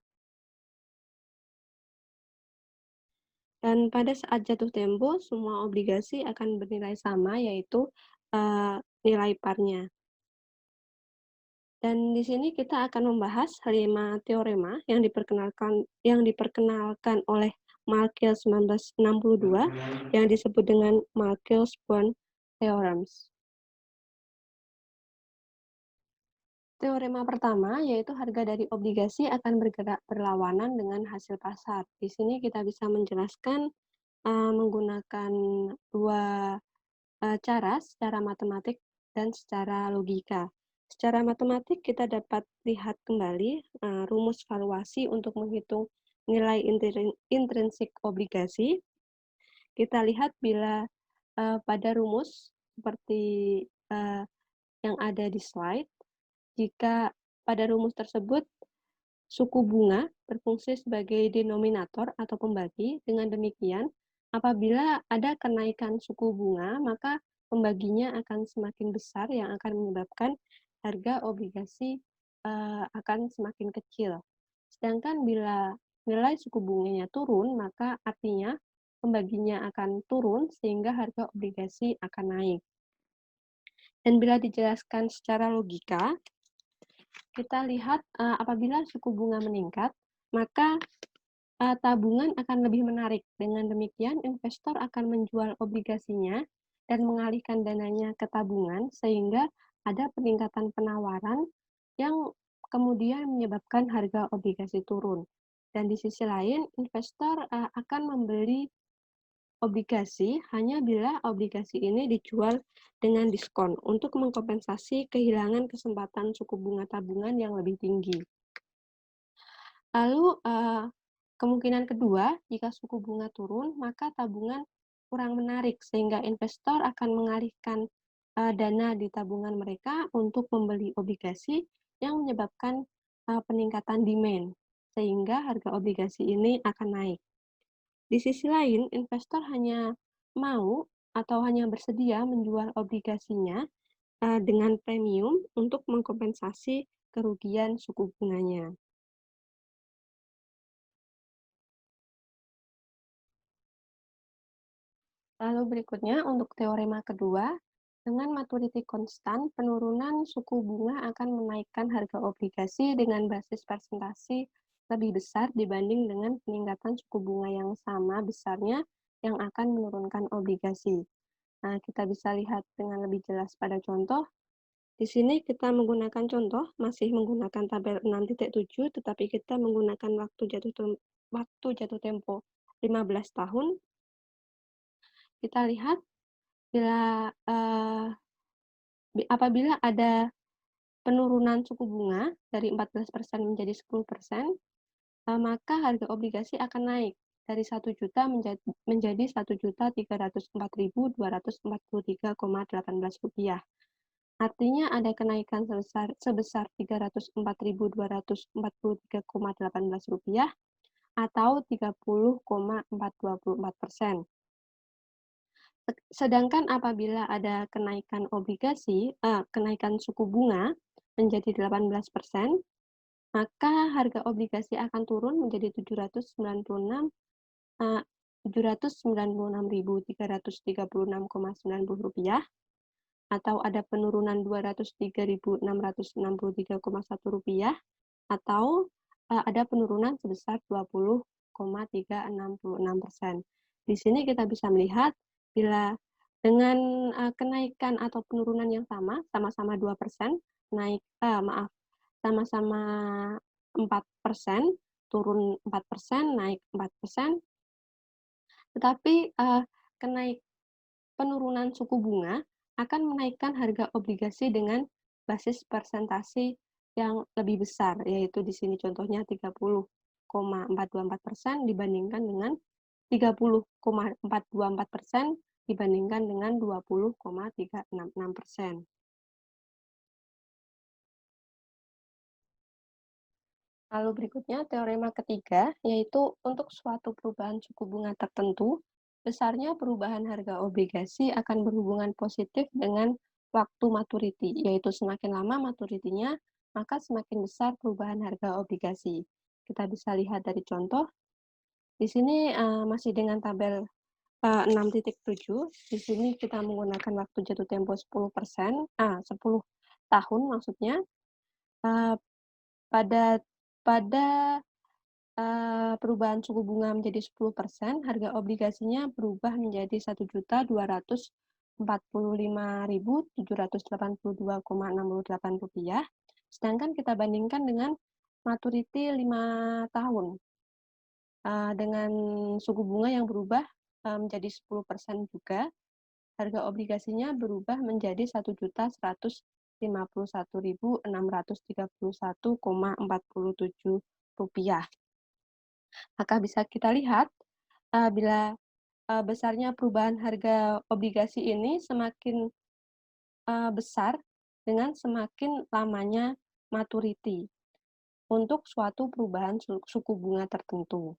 Dan pada saat jatuh tempo, semua obligasi akan bernilai sama, yaitu nilai parnya. Dan di sini kita akan membahas 5 teorema yang diperkenalkan oleh Markell 1962 yang disebut dengan Markell-Born Theorems. Teorema pertama yaitu harga dari obligasi akan bergerak berlawanan dengan hasil pasar. Di sini kita bisa menjelaskan menggunakan dua cara, secara matematik dan secara logika. Secara matematik kita dapat lihat kembali rumus valuasi untuk menghitung nilai intrinsik obligasi. Kita lihat bila pada rumus seperti yang ada di slide, jika pada rumus tersebut suku bunga berfungsi sebagai denominator atau pembagi, dengan demikian apabila ada kenaikan suku bunga, maka pembaginya akan semakin besar yang akan menyebabkan harga obligasi akan semakin kecil. Sedangkan bila nilai suku bunganya turun, maka artinya pembaginya akan turun sehingga harga obligasi akan naik. Dan bila dijelaskan secara logika, kita lihat apabila suku bunga meningkat, maka tabungan akan lebih menarik. Dengan demikian, investor akan menjual obligasinya dan mengalihkan dananya ke tabungan, sehingga ada peningkatan penawaran yang kemudian menyebabkan harga obligasi turun. Dan di sisi lain, investor akan membeli obligasi hanya bila obligasi ini dijual dengan diskon untuk mengkompensasi kehilangan kesempatan suku bunga tabungan yang lebih tinggi. Lalu kemungkinan kedua, jika suku bunga turun, maka tabungan kurang menarik sehingga investor akan mengalihkan dana di tabungan mereka untuk membeli obligasi yang menyebabkan peningkatan demand, sehingga harga obligasi ini akan naik. Di sisi lain, investor hanya mau atau hanya bersedia menjual obligasinya dengan premium untuk mengkompensasi kerugian suku bunganya. Lalu berikutnya untuk teorema kedua, dengan maturity konstan, penurunan suku bunga akan menaikkan harga obligasi dengan basis persentase lebih besar dibanding dengan peningkatan suku bunga yang sama besarnya yang akan menurunkan obligasi. Nah, kita bisa lihat dengan lebih jelas pada contoh. Di sini kita menggunakan contoh, masih menggunakan tabel 6.7, tetapi kita menggunakan waktu jatuh tempo 15 tahun. Kita lihat bila apabila ada penurunan suku bunga dari 14% menjadi 10%, maka harga obligasi akan naik dari 1 juta menjadi 1.304.243,18 rupiah. Artinya ada kenaikan sebesar 304.243,18 rupiah atau 30,424%. Sedangkan apabila ada kenaikan kenaikan suku bunga menjadi 18%, maka harga obligasi akan turun menjadi Rp796.336,90 atau ada penurunan Rp203.663,1 atau ada penurunan sebesar 20,366%. Di sini kita bisa melihat bila dengan kenaikan atau penurunan yang sama-sama 2%, sama-sama 4%, turun 4%, naik 4%, tetapi penurunan suku bunga akan menaikkan harga obligasi dengan basis persentase yang lebih besar, yaitu di sini contohnya 30,424% dibandingkan dengan 30,424% dibandingkan dengan 20,366%. Lalu berikutnya teorema ketiga, yaitu untuk suatu perubahan suku bunga tertentu, besarnya perubahan harga obligasi akan berhubungan positif dengan waktu maturity, yaitu semakin lama maturity-nya, maka semakin besar perubahan harga obligasi. Kita bisa lihat dari contoh. Di sini masih dengan tabel 6.7. Di sini kita menggunakan waktu jatuh tempo 10 tahun maksudnya. Pada perubahan suku bunga menjadi 10%, harga obligasinya berubah menjadi Rp1.245.782,68, sedangkan kita bandingkan dengan maturity 5 tahun dengan suku bunga yang berubah menjadi 10% juga, harga obligasinya berubah menjadi Rp1.551.631,47. Maka bisa kita lihat bila besarnya perubahan harga obligasi ini semakin besar dengan semakin lamanya maturity untuk suatu perubahan suku bunga tertentu.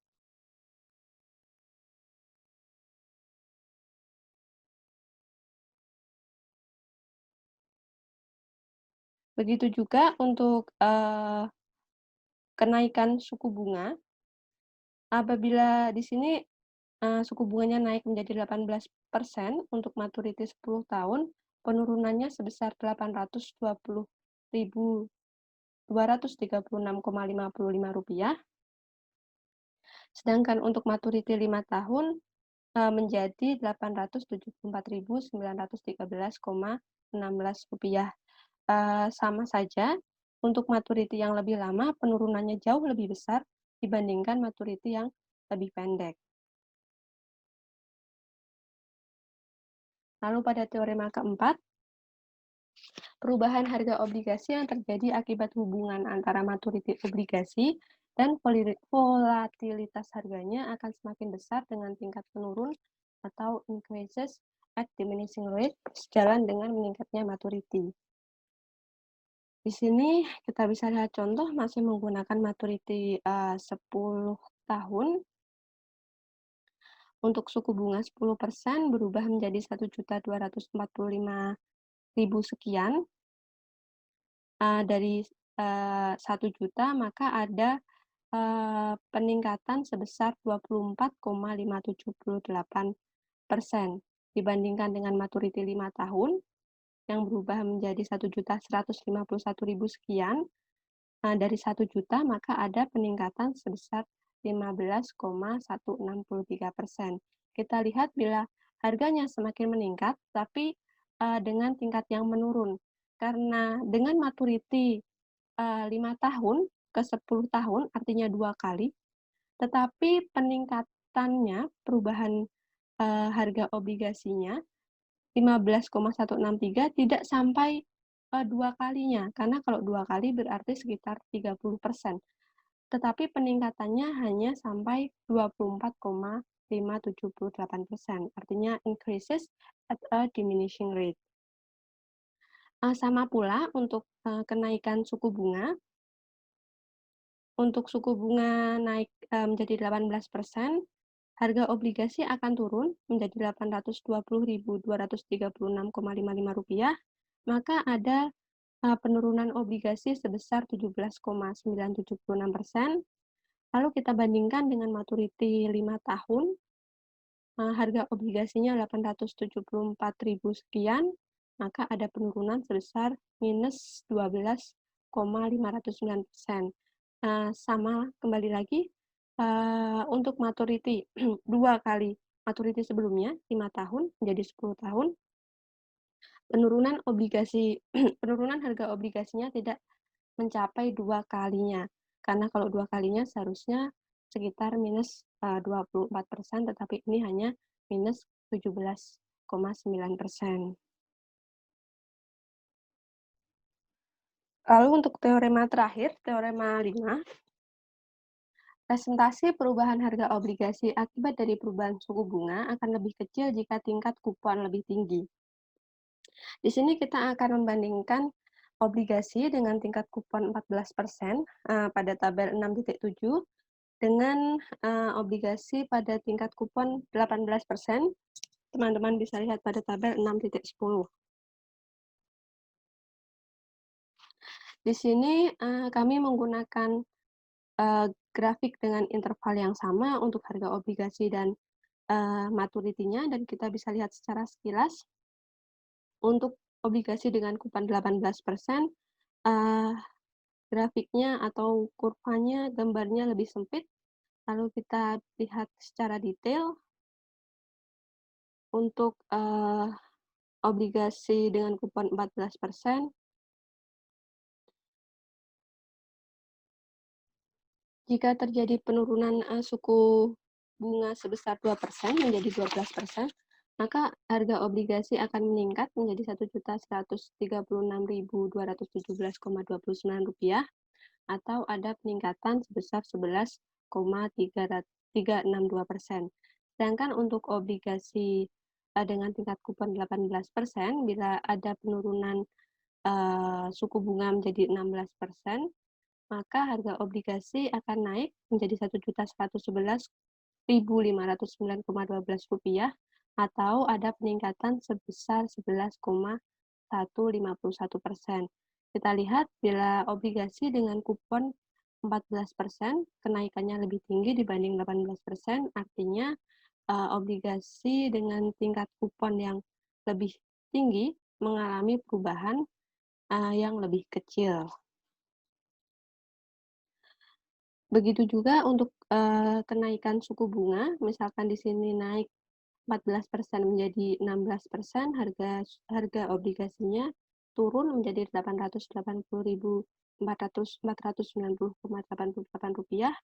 Begitu juga untuk kenaikan suku bunga. Apabila di sini suku bunganya naik menjadi 18% untuk maturity 10 tahun, penurunannya sebesar Rp820.236,55. Sedangkan untuk maturity 5 tahun menjadi Rp874.913,16. Sama saja, untuk maturity yang lebih lama, penurunannya jauh lebih besar dibandingkan maturity yang lebih pendek. Lalu pada teorema keempat, perubahan harga obligasi yang terjadi akibat hubungan antara maturity obligasi dan volatilitas harganya akan semakin besar dengan tingkat penurun atau increases at diminishing rate sejalan dengan meningkatnya maturity. Di sini kita bisa lihat contoh masih menggunakan maturity 10 tahun. Untuk suku bunga 10% berubah menjadi 1.245.000 sekian. Dari 1 juta maka ada peningkatan sebesar 24,578% dibandingkan dengan maturity 5 tahun yang berubah menjadi 1.151.000 sekian. Dari 1 juta maka ada peningkatan sebesar 15,163%. Kita lihat bila harganya semakin meningkat, tapi dengan tingkat yang menurun. Karena dengan maturity 5 tahun ke 10 tahun, artinya 2 kali, tetapi peningkatannya, perubahan harga obligasinya 15,163 tidak sampai 2 kalinya, karena kalau 2 kali berarti sekitar 30%, tetapi peningkatannya hanya sampai 24,578%, artinya increases at a diminishing rate. Sama pula untuk kenaikan suku bunga. Untuk suku bunga naik menjadi 18%, harga obligasi akan turun menjadi Rp820.236,55, maka ada penurunan obligasi sebesar 17,976%. Lalu kita bandingkan dengan maturity 5 tahun, harga obligasinya 874.000 sekian, maka ada penurunan sebesar minus 12,509%. Sama kembali lagi, untuk maturity 2 kali maturity sebelumnya, 5 tahun menjadi 10 tahun, penurunan harga obligasinya tidak mencapai 2 kalinya. Karena kalau 2 kalinya seharusnya sekitar minus 24%, tetapi ini hanya minus 17,9%. Lalu untuk teorema terakhir, teorema 5, presentasi perubahan harga obligasi akibat dari perubahan suku bunga akan lebih kecil jika tingkat kupon lebih tinggi. Di sini kita akan membandingkan obligasi dengan tingkat kupon 14% pada tabel 6.7 dengan obligasi pada tingkat kupon 18%. Teman-teman bisa lihat pada tabel 6.10. Di sini kami menggunakan grafik dengan interval yang sama untuk harga obligasi dan maturity-nya, dan kita bisa lihat secara sekilas. Untuk obligasi dengan kupon 18%, grafiknya atau kurvanya, gambarnya lebih sempit. Lalu kita lihat secara detail. Untuk obligasi dengan kupon 14%, jika terjadi penurunan suku bunga sebesar 2% menjadi 12%, maka harga obligasi akan meningkat menjadi Rp1.136.217,29 atau ada peningkatan sebesar 11,362%. Sedangkan untuk obligasi dengan tingkat kupon 18%, bila ada penurunan suku bunga menjadi 16%, maka harga obligasi akan naik menjadi Rp1.111.509,12 atau ada peningkatan sebesar 11,151%. Kita lihat bila obligasi dengan kupon 14%, kenaikannya lebih tinggi dibanding 18%, artinya obligasi dengan tingkat kupon yang lebih tinggi mengalami perubahan yang lebih kecil. Begitu juga untuk kenaikan suku bunga, misalkan di sini naik 14% menjadi 16%, harga obligasinya turun menjadi Rp880.490,88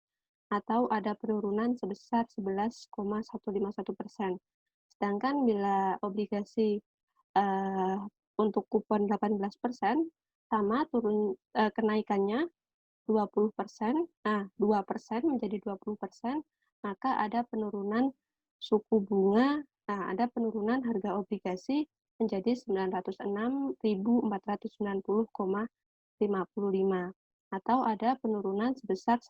atau ada penurunan sebesar 11,151%. Sedangkan bila obligasi untuk kupon 18% sama kenaikannya 20%, 2% menjadi 20%, maka ada penurunan suku bunga ada penurunan harga obligasi menjadi 906.490,55 atau ada penurunan sebesar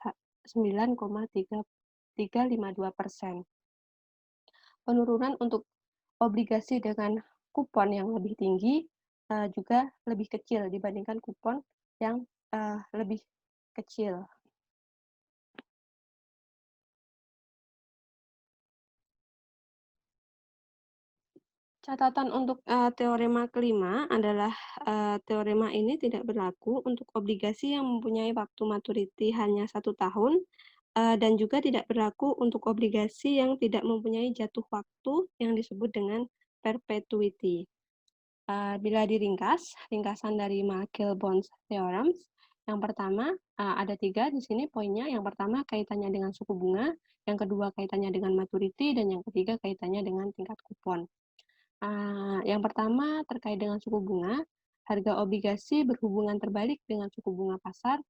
9,352%. Penurunan untuk obligasi dengan kupon yang lebih tinggi juga lebih kecil dibandingkan kupon yang lebih kecil. Catatan untuk teorema kelima adalah teorema ini tidak berlaku untuk obligasi yang mempunyai waktu maturity hanya 1 tahun dan juga tidak berlaku untuk obligasi yang tidak mempunyai jatuh waktu yang disebut dengan perpetuity. Bila diringkas, ringkasan dari Markle-Bonds Theorems, yang pertama ada 3 di sini poinnya. Yang pertama kaitannya dengan suku bunga, yang kedua kaitannya dengan maturity, dan yang ketiga kaitannya dengan tingkat kupon. Yang pertama terkait dengan suku bunga, harga obligasi berhubungan terbalik dengan suku bunga pasar,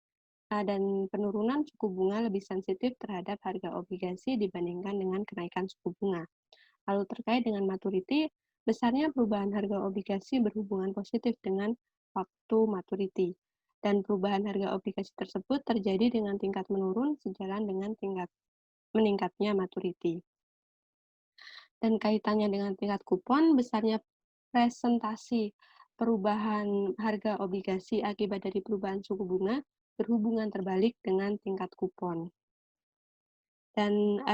dan penurunan suku bunga lebih sensitif terhadap harga obligasi dibandingkan dengan kenaikan suku bunga. Lalu terkait dengan maturity, besarnya perubahan harga obligasi berhubungan positif dengan waktu maturity, dan perubahan harga obligasi tersebut terjadi dengan tingkat menurun sejalan dengan tingkat meningkatnya maturity. Dan kaitannya dengan tingkat kupon, besarnya presentasi perubahan harga obligasi akibat dari perubahan suku bunga berhubungan terbalik dengan tingkat kupon. Dan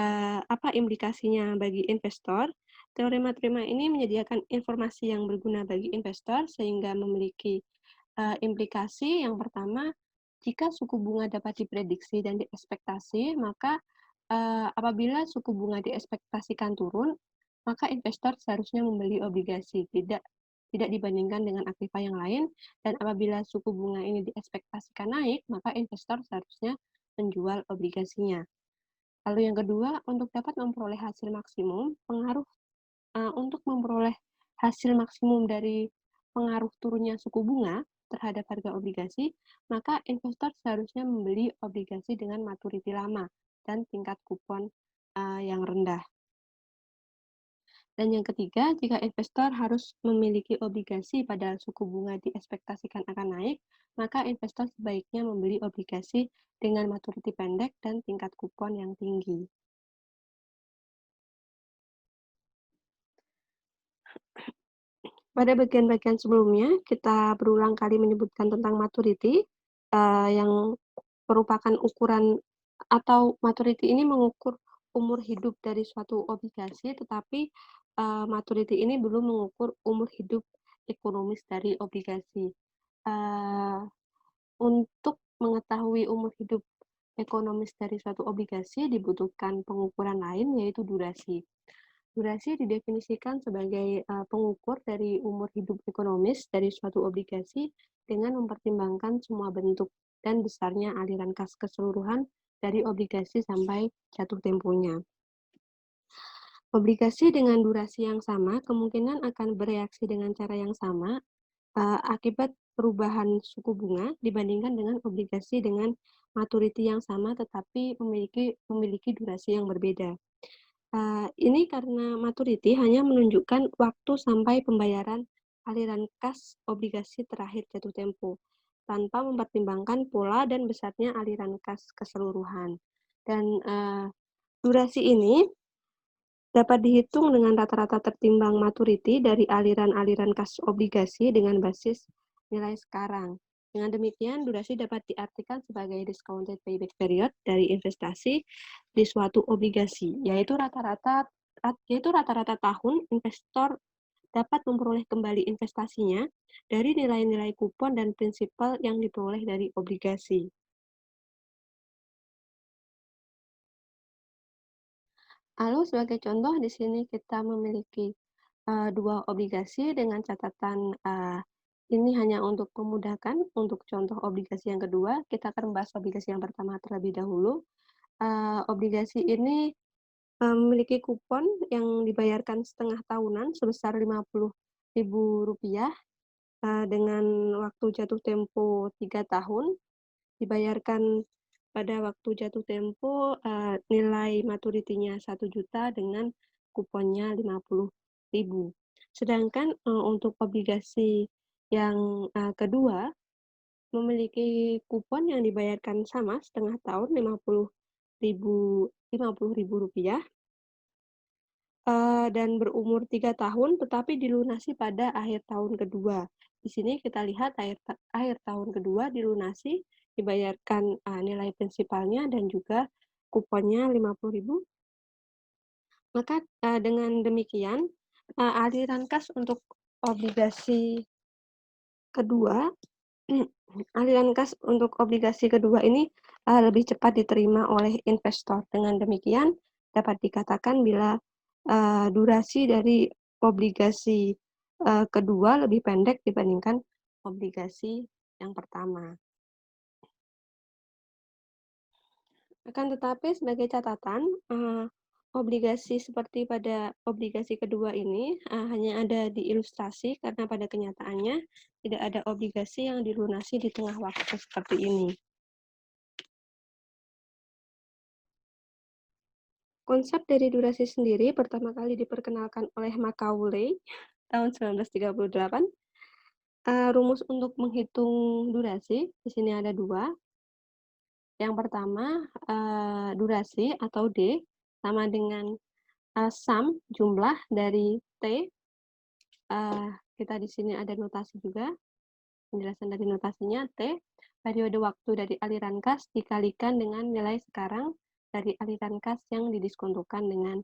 apa implikasinya bagi investor? Teorema-teorema ini menyediakan informasi yang berguna bagi investor sehingga memiliki implikasi yang pertama, jika suku bunga dapat diprediksi dan diekspektasi, maka apabila suku bunga diekspektasikan turun, maka investor seharusnya membeli obligasi, tidak dibandingkan dengan aktiva yang lain, dan apabila suku bunga ini diekspektasikan naik, maka investor seharusnya menjual obligasinya. Lalu yang kedua, untuk dapat memperoleh hasil maksimum, untuk memperoleh hasil maksimum dari pengaruh turunnya suku bunga terhadap harga obligasi, maka investor seharusnya membeli obligasi dengan maturity lama dan tingkat kupon yang rendah. Dan yang ketiga, jika investor harus memiliki obligasi pada suku bunga diekspektasikan akan naik, maka investor sebaiknya membeli obligasi dengan maturity pendek dan tingkat kupon yang tinggi. Pada bagian-bagian sebelumnya, kita berulang kali menyebutkan tentang maturity, yang merupakan ukuran atau maturity ini mengukur umur hidup dari suatu obligasi, tetapi maturity ini belum mengukur umur hidup ekonomis dari obligasi. Untuk mengetahui umur hidup ekonomis dari suatu obligasi dibutuhkan pengukuran lain, yaitu durasi. Durasi didefinisikan sebagai pengukur dari umur hidup ekonomis dari suatu obligasi dengan mempertimbangkan semua bentuk dan besarnya aliran kas keseluruhan dari obligasi sampai jatuh temponya. Obligasi dengan durasi yang sama kemungkinan akan bereaksi dengan cara yang sama akibat perubahan suku bunga dibandingkan dengan obligasi dengan maturity yang sama tetapi memiliki durasi yang berbeda. Ini karena maturity hanya menunjukkan waktu sampai pembayaran aliran kas obligasi terakhir jatuh tempo, tanpa mempertimbangkan pola dan besarnya aliran kas keseluruhan. Dan durasi ini dapat dihitung dengan rata-rata tertimbang maturity dari aliran-aliran kas obligasi dengan basis nilai sekarang. Dengan demikian, durasi dapat diartikan sebagai discounted payback period dari investasi di suatu obligasi, yaitu rata-rata tahun investor dapat memperoleh kembali investasinya dari nilai-nilai kupon dan prinsipal yang diperoleh dari obligasi. Lalu sebagai contoh di sini kita memiliki dua obligasi dengan catatan ini hanya untuk memudahkan. Untuk contoh obligasi yang kedua, kita akan membahas obligasi yang pertama terlebih dahulu. Obligasi ini memiliki kupon yang dibayarkan setengah tahunan sebesar Rp50.000 dengan waktu jatuh tempo 3 tahun, dibayarkan pada waktu jatuh tempo nilai maturity-nya 1 juta dengan kuponnya 50 Sedangkan, untuk obligasi yang, kedua memiliki kupon yang dibayarkan sama setengah tahun Rp50.000, dan berumur 3 tahun tetapi dilunasi pada akhir tahun kedua. Di sini kita lihat akhir tahun kedua dilunasi, dibayarkan, nilai prinsipalnya dan juga kuponnya Rp50.000. Maka, dengan demikian, aliran kas untuk obligasi kedua aliran kas untuk obligasi kedua ini, lebih cepat diterima oleh investor. Dengan demikian, dapat dikatakan bila, durasi dari obligasi, kedua lebih pendek dibandingkan obligasi yang pertama. Akan tetapi sebagai catatan, obligasi seperti pada obligasi kedua ini, hanya ada di ilustrasi karena pada kenyataannya tidak ada obligasi yang dilunasi di tengah waktu seperti ini. Konsep dari durasi sendiri pertama kali diperkenalkan oleh Macaulay tahun 1938. Rumus untuk menghitung durasi di sini ada dua. Yang pertama, durasi atau D sama dengan, sum jumlah dari T, kita di sini ada notasi juga, penjelasan dari notasinya T, periode waktu dari aliran kas dikalikan dengan nilai sekarang dari aliran kas yang didiskontokan dengan,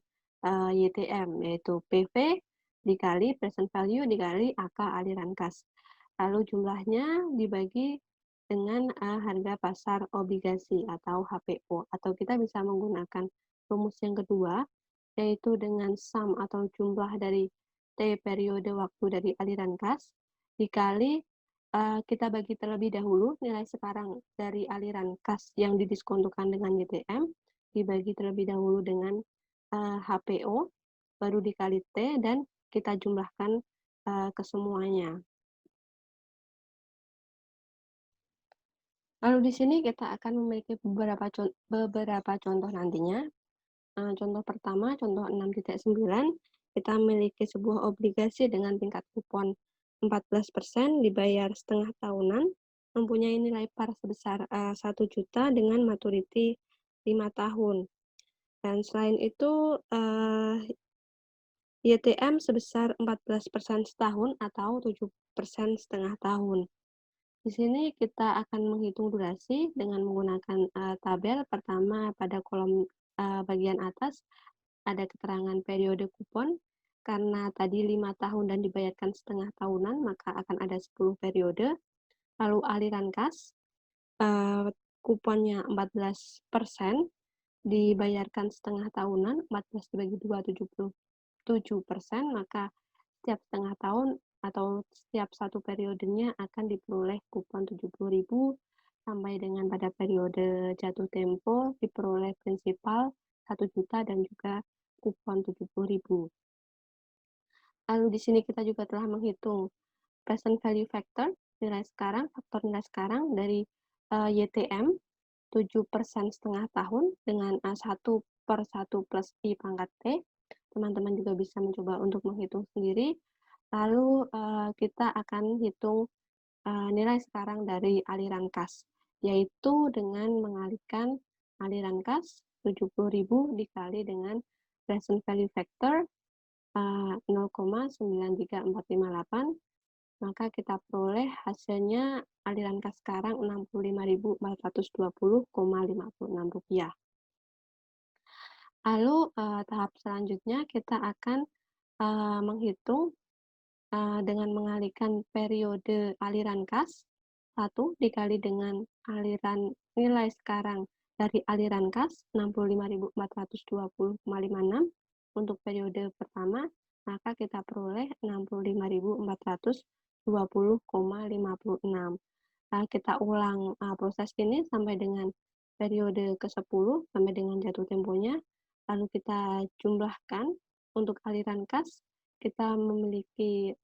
YTM, yaitu PV dikali present value dikali AK aliran kas. Lalu jumlahnya dibagi dengan, harga pasar obligasi atau HPO, atau kita bisa menggunakan rumus yang kedua, yaitu dengan sum atau jumlah dari T periode waktu dari aliran kas dikali, kita bagi terlebih dahulu nilai sekarang dari aliran kas yang didiskontokan dengan YTM, dibagi terlebih dahulu dengan, HPO, baru dikali T dan kita jumlahkan, ke semuanya. Lalu di sini kita akan memiliki beberapa contoh nantinya. Contoh pertama, contoh 6.9, kita memiliki sebuah obligasi dengan tingkat kupon 14% dibayar setengah tahunan, mempunyai nilai par sebesar, 1 juta dengan maturity 5 tahun. Dan selain itu, YTM sebesar 14% setahun atau 7% setengah tahun. Di sini kita akan menghitung durasi dengan menggunakan, tabel. Pertama pada kolom, bagian atas ada keterangan periode kupon, karena tadi 5 tahun dan dibayarkan setengah tahunan, maka akan ada 10 periode. Lalu aliran kas, kuponnya 14%, dibayarkan setengah tahunan, 14 dibagi 2, 77%, maka setiap setengah tahun atau setiap satu periodenya akan diperoleh kupon 70.000 sampai dengan pada periode jatuh tempo diperoleh prinsipal 1 juta dan juga kupon 70.000. Lalu di sini kita juga telah menghitung present value factor, faktor nilai sekarang dari, YTM 7% setengah tahun dengan, 1/1 plus I pangkat T. Teman-teman juga bisa mencoba untuk menghitung sendiri. Lalu, kita akan hitung, nilai sekarang dari aliran kas, yaitu dengan mengalihkan aliran kas 70.000 dikali dengan present value factor, 0,93458, maka kita peroleh hasilnya aliran kas sekarang Rp65.420,56. Lalu, tahap selanjutnya kita akan, menghitung, dengan mengalihkan periode aliran kas 1 dikali dengan aliran nilai sekarang dari aliran kas Rp65.420,56 untuk periode pertama, maka kita peroleh Rp65.420,56. Kita ulang, proses ini sampai dengan periode ke-10 sampai dengan jatuh temponya, lalu kita jumlahkan untuk aliran kas, kita memiliki,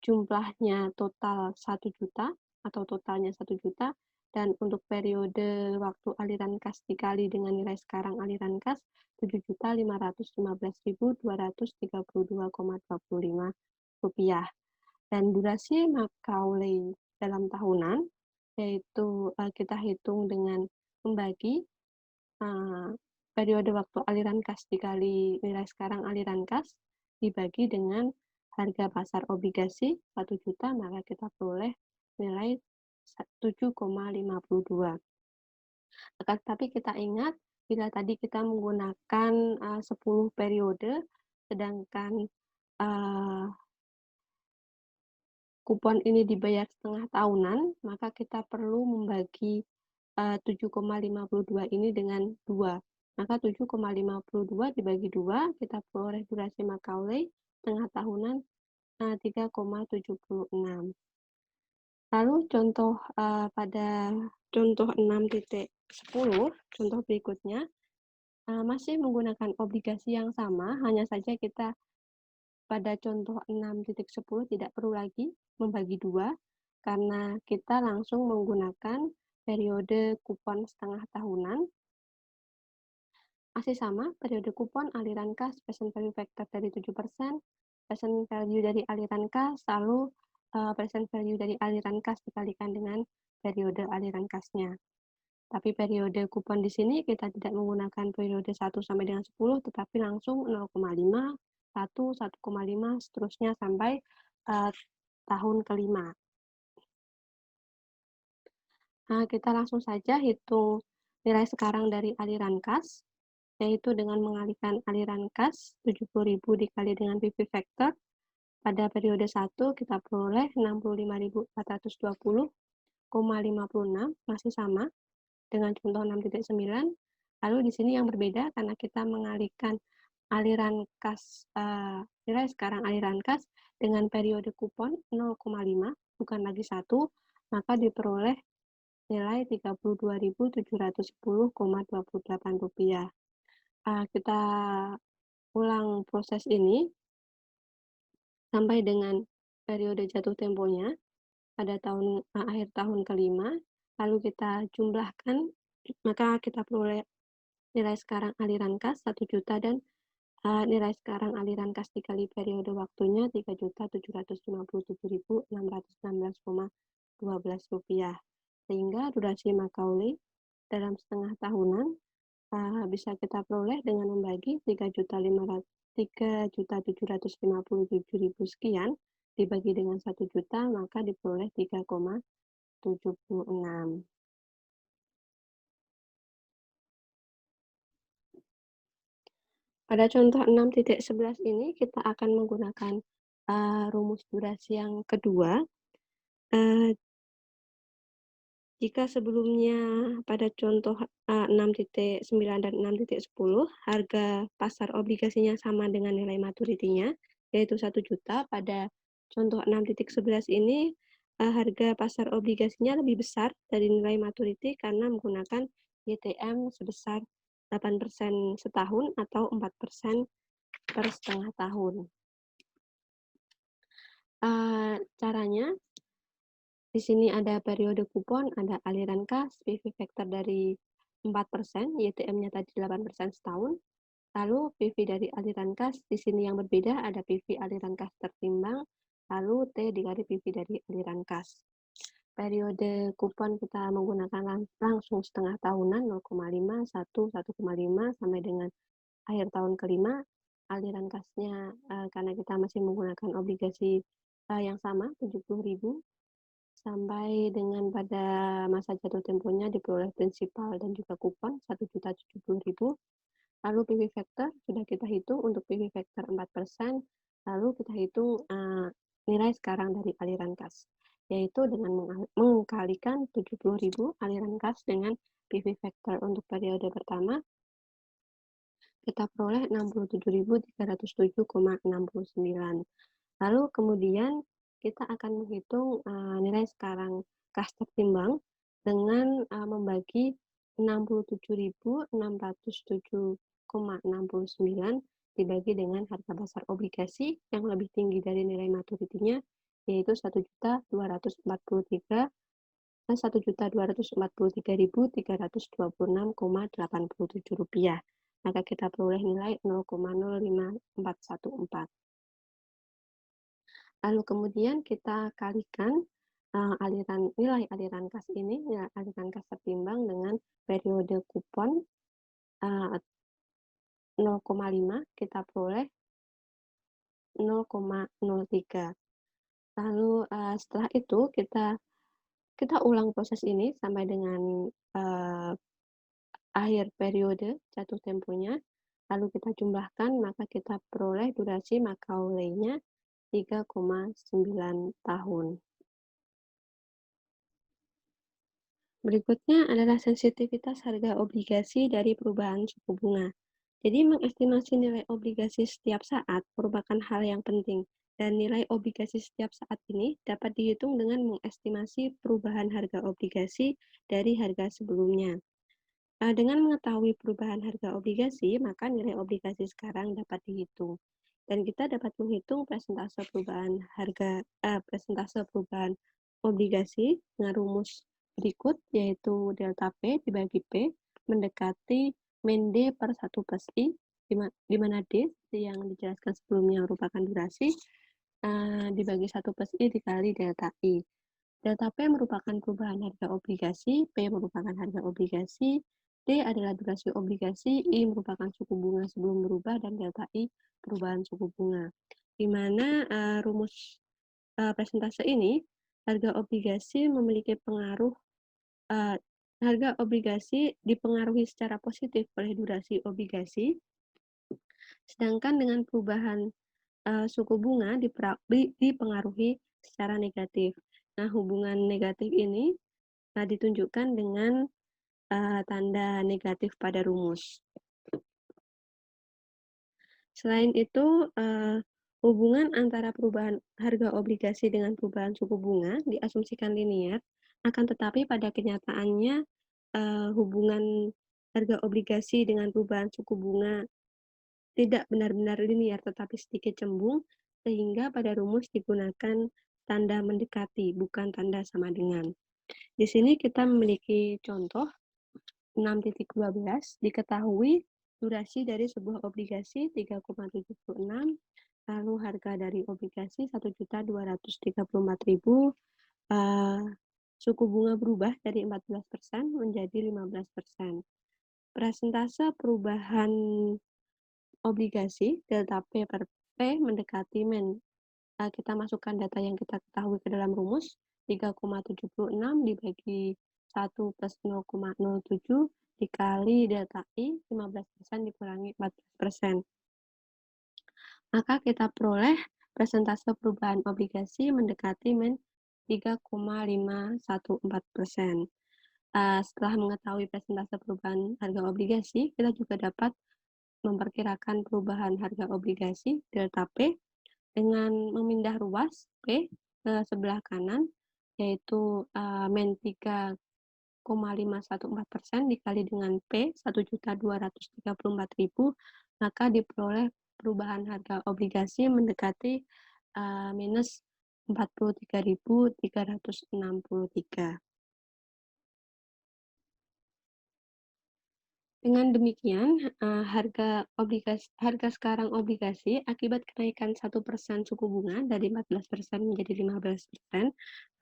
jumlahnya total 1 juta atau totalnya 1 juta Dan untuk periode waktu aliran kas dikali dengan nilai sekarang aliran kas Rp7.515.232,25. Dan durasi Macaulay dalam tahunan, yaitu kita hitung dengan membagi periode waktu aliran kas dikali nilai sekarang aliran kas dibagi dengan harga pasar obligasi 1 juta, maka kita peroleh nilai 7,52. Akan tetapi kita ingat, bila tadi kita menggunakan 10 periode, sedangkan kupon ini dibayar setengah tahunan, maka kita perlu membagi 7,52 ini dengan 2. Maka 7,52 dibagi 2, kita peroleh durasi Macaulay setengah tahunan 3,76. Lalu contoh pada contoh 6.10, contoh berikutnya, masih menggunakan obligasi yang sama, hanya saja kita pada contoh 6.10 tidak perlu lagi membagi 2, karena kita langsung menggunakan periode kupon setengah tahunan. Masih sama, periode kupon, aliran kas, present value factor dari 7%, present value dari aliran kas, lalu present value dari aliran kas dikalikan dengan periode aliran kasnya. Tapi periode kupon di sini kita tidak menggunakan periode 1 sampai dengan 10, tetapi langsung 0,5, 1, 1,5, seterusnya sampai tahun kelima. Nah, kita langsung saja hitung nilai sekarang dari aliran kas, yaitu dengan mengalihkan aliran kas 70.000 dikali dengan PV factor. Pada periode 1 kita peroleh 65.420,56, masih sama dengan contoh 6.9. Lalu di sini yang berbeda karena kita mengalihkan aliran kas, nilai sekarang aliran kas dengan periode kupon 0,5, bukan lagi 1, maka diperoleh nilai Rp32.710,28. Kita ulang proses ini sampai dengan periode jatuh temponya pada akhir tahun kelima, lalu kita jumlahkan, maka kita peroleh nilai sekarang aliran kas 1 juta dan nilai sekarang aliran kas dikali periode waktunya Rp3.757.616,12. Sehingga durasi Macaulay dalam setengah tahunan bisa kita peroleh dengan membagi 3.757.000 sekian dibagi dengan 1 juta, maka diperoleh 3,76. Pada contoh 6.11 ini kita akan menggunakan rumus durasi yang kedua. Jika sebelumnya pada contoh 6.9 dan 6.10 harga pasar obligasinya sama dengan nilai maturitinya, yaitu 1 juta, pada contoh 6.11 ini harga pasar obligasinya lebih besar dari nilai maturity karena menggunakan YTM sebesar 8% setahun atau 4% per setengah tahun. Caranya, di sini ada periode kupon, ada aliran kas, PV factor dari 4%, YTM-nya tadi 8% setahun. Lalu PV dari aliran kas, di sini yang berbeda ada PV aliran kas tertimbang, lalu T dikali PV dari aliran kas. Periode kupon kita menggunakan langsung setengah tahunan 0,5, 1, 1,5 sampai dengan akhir tahun kelima. Aliran kasnya karena kita masih menggunakan obligasi yang sama 70.000 sampai dengan pada masa jatuh temponya diperoleh prinsipal dan juga kupon 1.070.000. Lalu PV factor sudah kita hitung untuk PV factor 4%, lalu kita hitung nilai sekarang dari aliran kas, yaitu dengan mengkalikan 70.000 aliran kas dengan PV factor untuk periode pertama, kita peroleh 67.307,69. Lalu kemudian kita akan menghitung nilai sekarang kas tertimbang dengan membagi 67.607,69 dibagi dengan harga pasar obligasi yang lebih tinggi dari nilai maturitinya, yaitu 1.243,12. Rp1.243.326,87. Maka kita peroleh nilai 0,05414. Lalu kemudian kita kalikan nilai aliran kas ini, nilai aliran kas tertimbang dengan periode kupon 0,5, kita peroleh 0,03. Lalu setelah itu kita ulang proses ini sampai dengan akhir periode jatuh temponya, lalu kita jumlahkan, maka kita peroleh durasi Macaulay-nya 3,9 tahun. Berikutnya adalah sensitivitas harga obligasi dari perubahan suku bunga. Jadi mengestimasi nilai obligasi setiap saat merupakan hal yang penting, dan nilai obligasi setiap saat ini dapat dihitung dengan mengestimasi perubahan harga obligasi dari harga sebelumnya. Dengan mengetahui perubahan harga obligasi, maka nilai obligasi sekarang dapat dihitung. Dan kita dapat menghitung presentase perubahan obligasi dengan rumus berikut, yaitu delta P dibagi P mendekati min D per 1 plus I, di mana D yang dijelaskan sebelumnya merupakan durasi, dibagi 1 plus I dikali delta I. Delta P merupakan perubahan harga obligasi, P merupakan harga obligasi, D adalah durasi obligasi, I merupakan suku bunga sebelum berubah, dan delta I perubahan suku bunga. Di mana rumus presentase ini, harga obligasi memiliki pengaruh, harga obligasi dipengaruhi secara positif oleh durasi obligasi, sedangkan dengan perubahan suku bunga dipengaruhi secara negatif. Nah, hubungan negatif ini ditunjukkan dengan tanda negatif pada rumus. Selain itu, hubungan antara perubahan harga obligasi dengan perubahan suku bunga diasumsikan linier, akan tetapi pada kenyataannya hubungan harga obligasi dengan perubahan suku bunga tidak benar-benar linier tetapi sedikit cembung, sehingga pada rumus digunakan tanda mendekati, bukan tanda sama dengan. Di sini kita memiliki contoh 6.12, diketahui durasi dari sebuah obligasi 3,76, lalu harga dari obligasi 1.234.000, suku bunga berubah dari 14% menjadi 15%. Presentase perubahan obligasi delta P per P mendekati min. Kita masukkan data yang kita ketahui ke dalam rumus, 3,76 dibagi 1 plus 0,07 dikali delta I, 15% dikurangi 14%. Maka kita peroleh presentase perubahan obligasi mendekati min 3,514%. Setelah mengetahui presentase perubahan harga obligasi, kita juga dapat memperkirakan perubahan harga obligasi delta P dengan memindah ruas P ke sebelah kanan, yaitu min 3,514% dikali dengan P 1.234.000, maka diperoleh perubahan harga obligasi mendekati minus 43.363. Dengan demikian, harga sekarang obligasi akibat kenaikan 1% suku bunga dari 14% menjadi 15%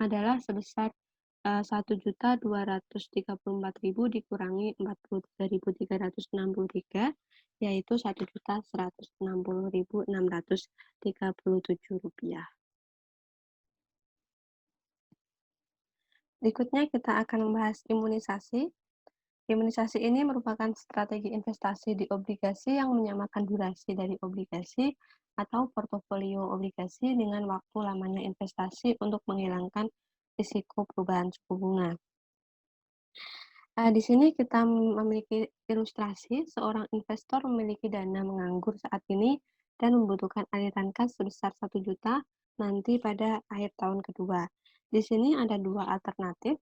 adalah sebesar 1.234.000 dikurangi 43.363, yaitu 1.160.637 rupiah. Berikutnya kita akan membahas imunisasi. Imunisasi ini merupakan strategi investasi di obligasi yang menyamakan durasi dari obligasi atau portofolio obligasi dengan waktu lamanya investasi untuk menghilangkan risiko perubahan suku bunga. Di sini kita memiliki ilustrasi seorang investor memiliki dana menganggur saat ini dan membutuhkan aliran kas sebesar 1 juta nanti pada akhir tahun kedua. Di sini ada dua alternatif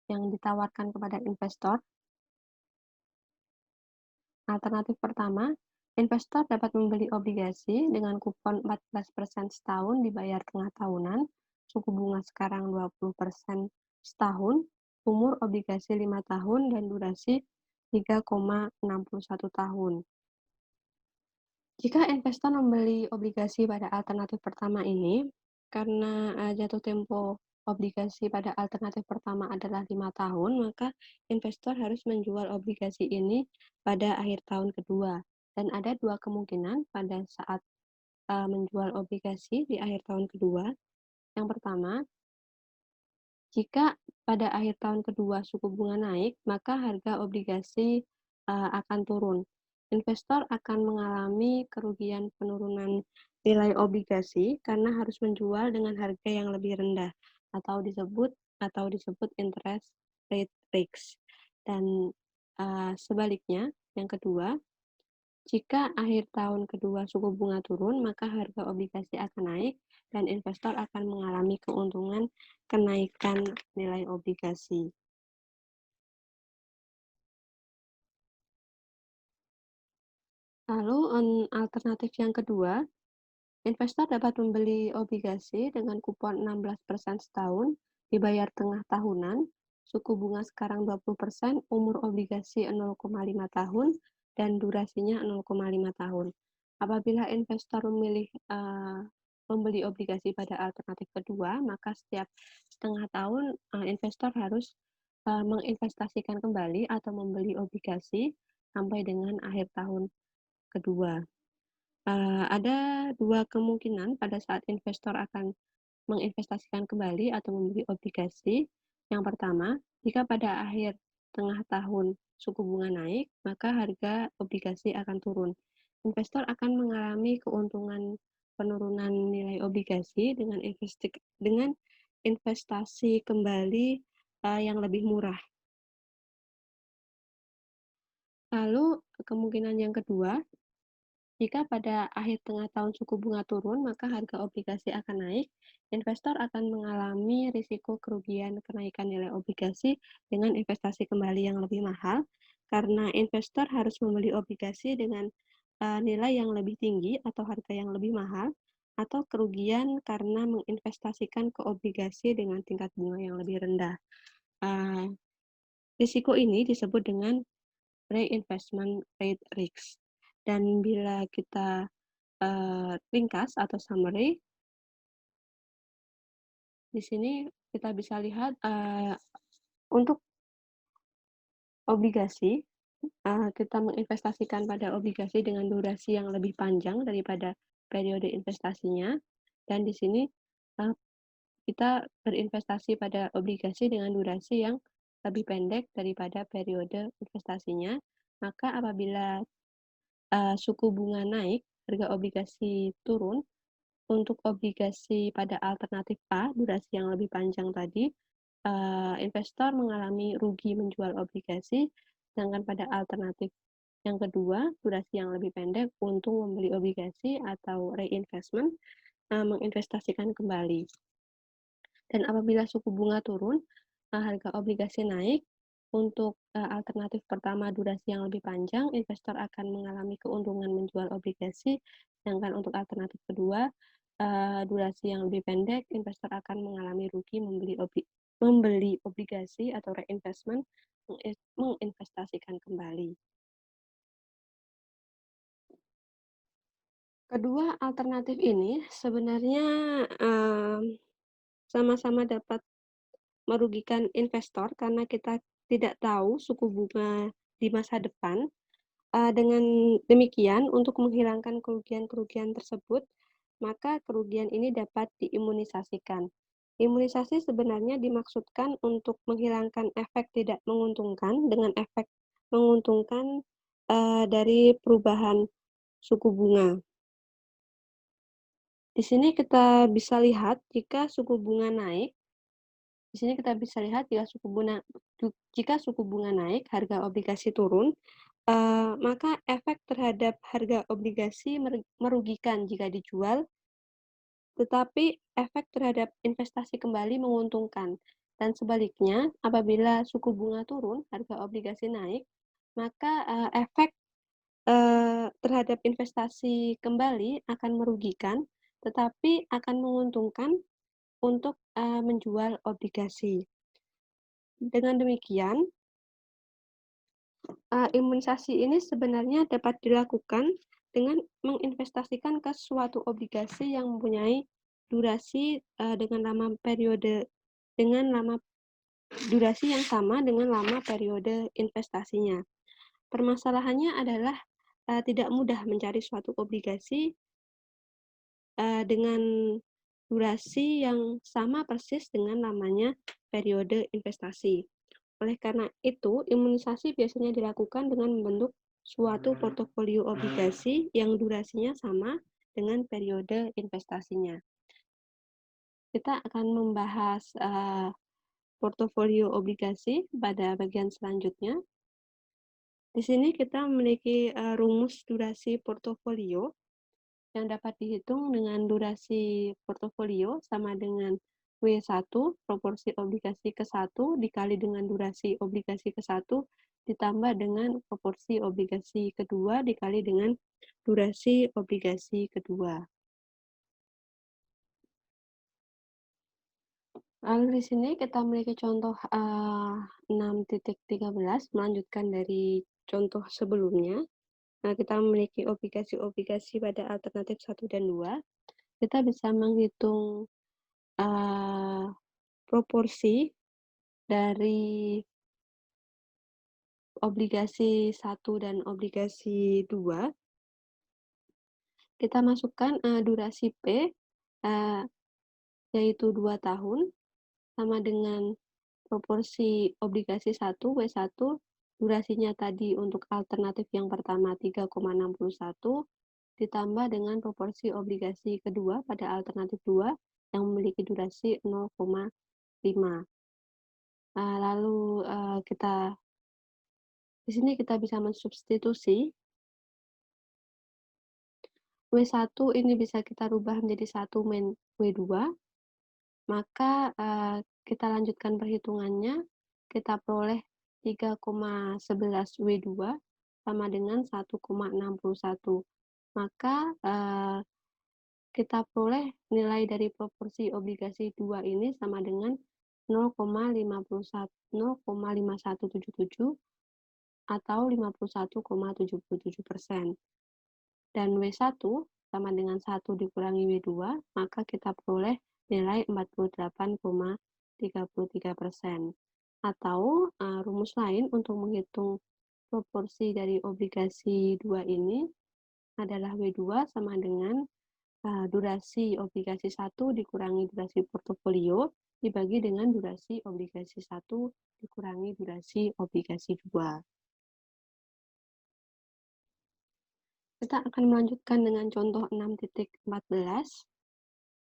yang ditawarkan kepada investor. Alternatif pertama, investor dapat membeli obligasi dengan kupon 14% setahun dibayar tengah tahunan, suku bunga sekarang 20% setahun, umur obligasi 5 tahun, dan durasi 3,61 tahun. Jika investor membeli obligasi pada alternatif pertama ini, karena jatuh tempo obligasi pada alternatif pertama adalah 5 tahun, maka investor harus menjual obligasi ini pada akhir tahun kedua. Dan ada dua kemungkinan pada saat menjual obligasi di akhir tahun kedua. Yang pertama, jika pada akhir tahun kedua suku bunga naik, maka harga obligasi akan turun. Investor akan mengalami kerugian penurunan nilai obligasi karena harus menjual dengan harga yang lebih rendah atau disebut interest rate risk. Dan sebaliknya, yang kedua, jika akhir tahun kedua suku bunga turun, maka harga obligasi akan naik dan investor akan mengalami keuntungan kenaikan nilai obligasi. Lalu alternatif yang kedua, investor dapat membeli obligasi dengan kupon 16% setahun, dibayar tengah tahunan, suku bunga sekarang 20%, umur obligasi 0,5 tahun, dan durasinya 0,5 tahun. Apabila investor memilih membeli obligasi pada alternatif kedua, maka setiap setengah tahun investor harus menginvestasikan kembali atau membeli obligasi sampai dengan akhir tahun kedua. Ada dua kemungkinan pada saat investor akan menginvestasikan kembali atau membeli obligasi. Yang pertama, jika pada akhir tengah tahun suku bunga naik, maka harga obligasi akan turun. Investor akan mengalami keuntungan penurunan nilai obligasi dengan investasi kembali yang lebih murah. Lalu kemungkinan yang kedua, jika pada akhir tengah tahun suku bunga turun, maka harga obligasi akan naik. Investor akan mengalami risiko kerugian kenaikan nilai obligasi dengan investasi kembali yang lebih mahal, karena investor harus membeli obligasi dengan nilai yang lebih tinggi atau harga yang lebih mahal, atau kerugian karena menginvestasikan ke obligasi dengan tingkat bunga yang lebih rendah. Risiko ini disebut dengan reinvestment rate risk. Dan bila kita ringkas atau summary, di sini kita bisa lihat untuk obligasi, kita menginvestasikan pada obligasi dengan durasi yang lebih panjang daripada periode investasinya, dan di sini kita berinvestasi pada obligasi dengan durasi yang lebih pendek daripada periode investasinya. Maka apabila suku bunga naik, harga obligasi turun. Untuk obligasi pada alternatif A, durasi yang lebih panjang tadi, investor mengalami rugi menjual obligasi, sedangkan pada alternatif yang kedua, durasi yang lebih pendek, untung membeli obligasi atau reinvestment, menginvestasikan kembali. Dan apabila suku bunga turun, harga obligasi naik. Untuk alternatif pertama, durasi yang lebih panjang, investor akan mengalami keuntungan menjual obligasi, sedangkan untuk alternatif kedua, durasi yang lebih pendek, investor akan mengalami rugi membeli obligasi atau reinvestment, menginvestasikan kembali. Kedua alternatif ini sebenarnya sama-sama dapat merugikan investor karena kita tidak tahu suku bunga di masa depan. Dengan demikian, untuk menghilangkan kerugian-kerugian tersebut, maka kerugian ini dapat diimunisasikan. Imunisasi sebenarnya dimaksudkan untuk menghilangkan efek tidak menguntungkan dengan efek menguntungkan dari perubahan suku bunga. Di sini kita bisa lihat jika suku bunga naik, jika suku bunga naik, harga obligasi turun, maka efek terhadap harga obligasi merugikan jika dijual, tetapi efek terhadap investasi kembali menguntungkan. Dan sebaliknya, apabila suku bunga turun, harga obligasi naik, maka efek terhadap investasi kembali akan merugikan, tetapi akan menguntungkan untuk menjual obligasi. Dengan demikian, imunisasi ini sebenarnya dapat dilakukan dengan menginvestasikan ke suatu obligasi yang mempunyai durasi, dengan lama durasi yang sama dengan lama periode investasinya. Permasalahannya adalah, tidak mudah mencari suatu obligasi, dengan durasi yang sama persis dengan lamanya periode investasi. Oleh karena itu, imunisasi biasanya dilakukan dengan membentuk suatu portofolio obligasi yang durasinya sama dengan periode investasinya. Kita akan membahas portofolio obligasi pada bagian selanjutnya. Di sini kita memiliki rumus durasi portofolio yang dapat dihitung dengan durasi portofolio sama dengan W1 proporsi obligasi ke 1 dikali dengan durasi obligasi ke 1 ditambah dengan proporsi obligasi kedua dikali dengan durasi obligasi kedua. Lalu di sini kita memiliki contoh 6.13 melanjutkan dari contoh sebelumnya. Nah, kita memiliki obligasi-obligasi pada alternatif 1 dan 2. Kita bisa menghitung proporsi dari obligasi 1 dan obligasi 2. Kita masukkan durasi P, yaitu 2 tahun, sama dengan proporsi obligasi 1, W1, durasinya tadi untuk alternatif yang pertama 3,61, ditambah dengan proporsi obligasi kedua pada alternatif 2 yang memiliki durasi 0,5. Lalu di sini kita bisa mensubstitusi W1 ini bisa kita rubah menjadi 1 min W2, maka kita lanjutkan perhitungannya, kita peroleh 3,11 W2 sama dengan 1,61. Maka kita peroleh nilai dari proporsi obligasi 2 ini sama dengan 0,5177 atau 51,77%. Dan W1 sama dengan 1 dikurangi W2, maka kita peroleh nilai 48,33%. Atau rumus lain untuk menghitung proporsi dari obligasi 2 ini adalah W2 sama dengan durasi obligasi 1 dikurangi durasi portofolio dibagi dengan durasi obligasi 1 dikurangi durasi obligasi 2. Kita akan melanjutkan dengan contoh 6.14.